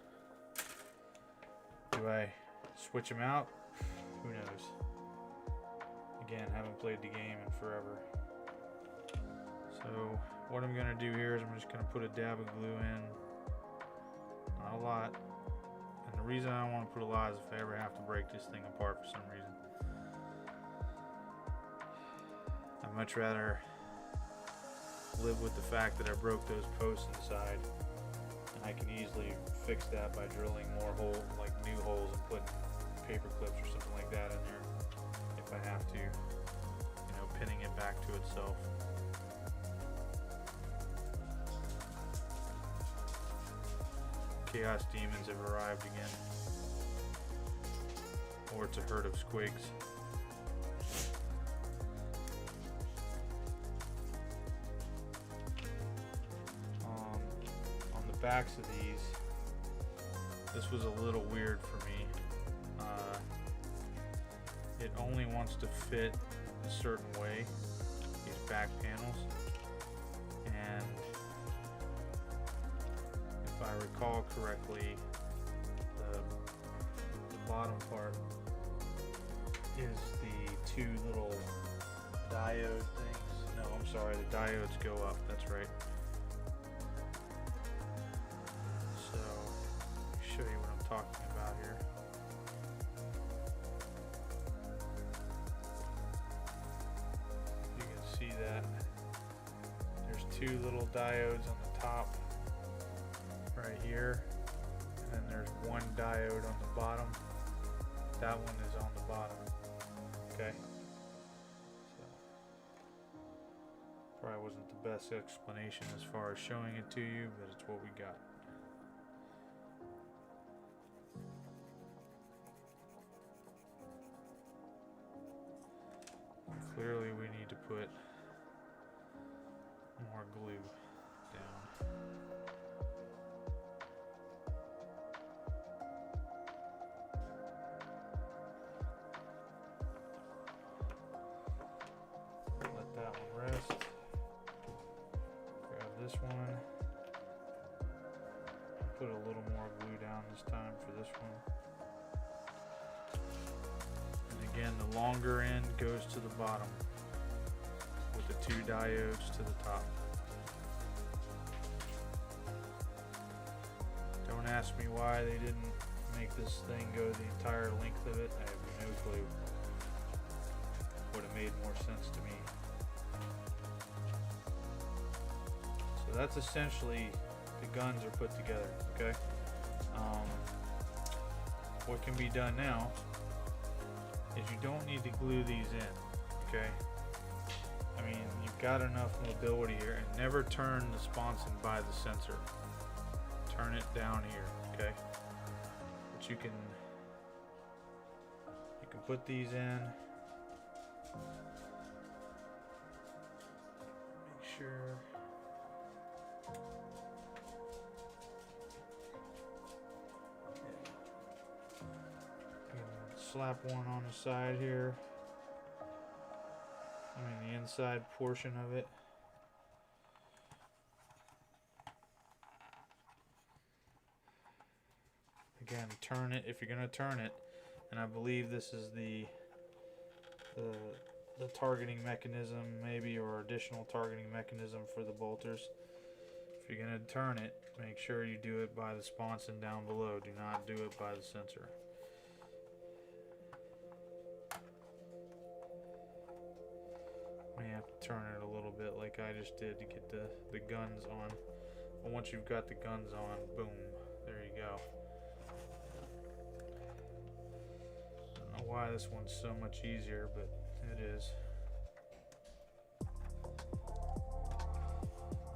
S1: Do I switch them out? Who knows? Again, haven't played the game in forever. So what I'm gonna do here is I'm just gonna put a dab of glue in, not a lot, and the reason I don't want to put a lot is if I ever have to break this thing apart for some reason. I'd much rather live with the fact that I broke those posts inside, and I can easily fix that by drilling more holes, like new holes, and putting paper clips or something like that in there if I have to, you know, pinning it back to itself. Chaos demons have arrived again, or it's a herd of squigs. Backs of these, this was a little weird for me. It only wants to fit a certain way, these back panels, and if I recall correctly, the bottom part is the two little diode things. No, I'm sorry, the diodes go up, that's right. Show you what I'm talking about here. You can see that there's two little diodes on the top right here, and then there's one diode on the bottom. That one is on the bottom. Okay, so probably wasn't the best explanation as far as showing it to you, but it's what we got. Clearly we need to put more glue down. Let that one rest. Grab this one. Put a little more glue down this time for this one. Again, the longer end goes to the bottom with the two diodes to the top. Don't ask me why they didn't make this thing go the entire length of it. I have no clue. Would have made more sense to me. So that's essentially the guns are put together, okay? What can be done now is you don't need to glue these in, okay? I mean, you've got enough mobility here, and never turn the sponson by the sensor. Turn it down here, okay? But you can put these in. Make sure. slap one on the side here. I mean the inside portion of it. Again, turn it if you're gonna turn it, and I believe this is the targeting mechanism, maybe, or additional targeting mechanism for the bolters. If you're gonna turn it, make sure you do it by the sponson down below. Do not do it by the sensor. You have to turn it a little bit like I just did to get the guns on. But once you've got the guns on, boom, there you go. I don't know why this one's so much easier, but it is.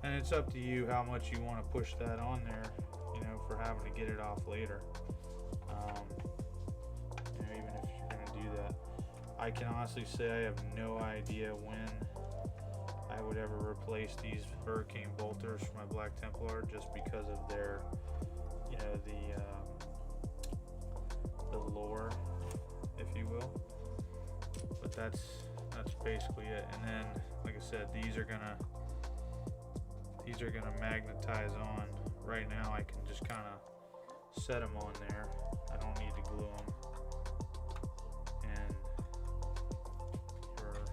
S1: And it's up to you how much you want to push that on there, you know, for having to get it off later. You know, even if you're going to do that. I can honestly say I have no idea when I would ever replace these Hurricane bolters for my Black Templar, just because of their, you know, the lore, if you will. But that's basically it. And then, like I said, these are gonna magnetize on. Right now I can just kind of set them on there. I don't need to glue them. And we're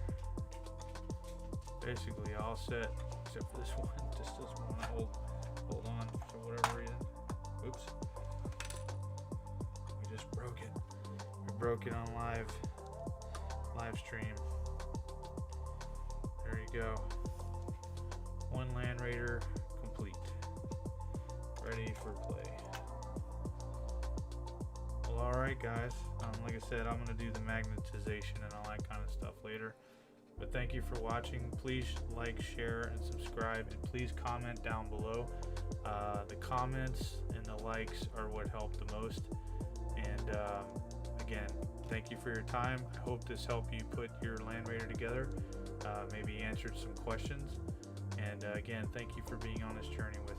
S1: basically all set, except for this one. Just doesn't want to hold on for whatever reason. Oops. We just broke it. We broke it on live stream. There you go. One Land Raider complete. Ready for play. Well, alright guys. Like I said, I'm going to do the magnetization and all that kind of stuff later. But thank you for watching. Please like, share, and subscribe. And please comment down below. The comments and the likes are what help the most. And again, thank you for your time. I hope this helped you put your Land Raider together. Maybe answered some questions. And again, thank you for being on this journey with me.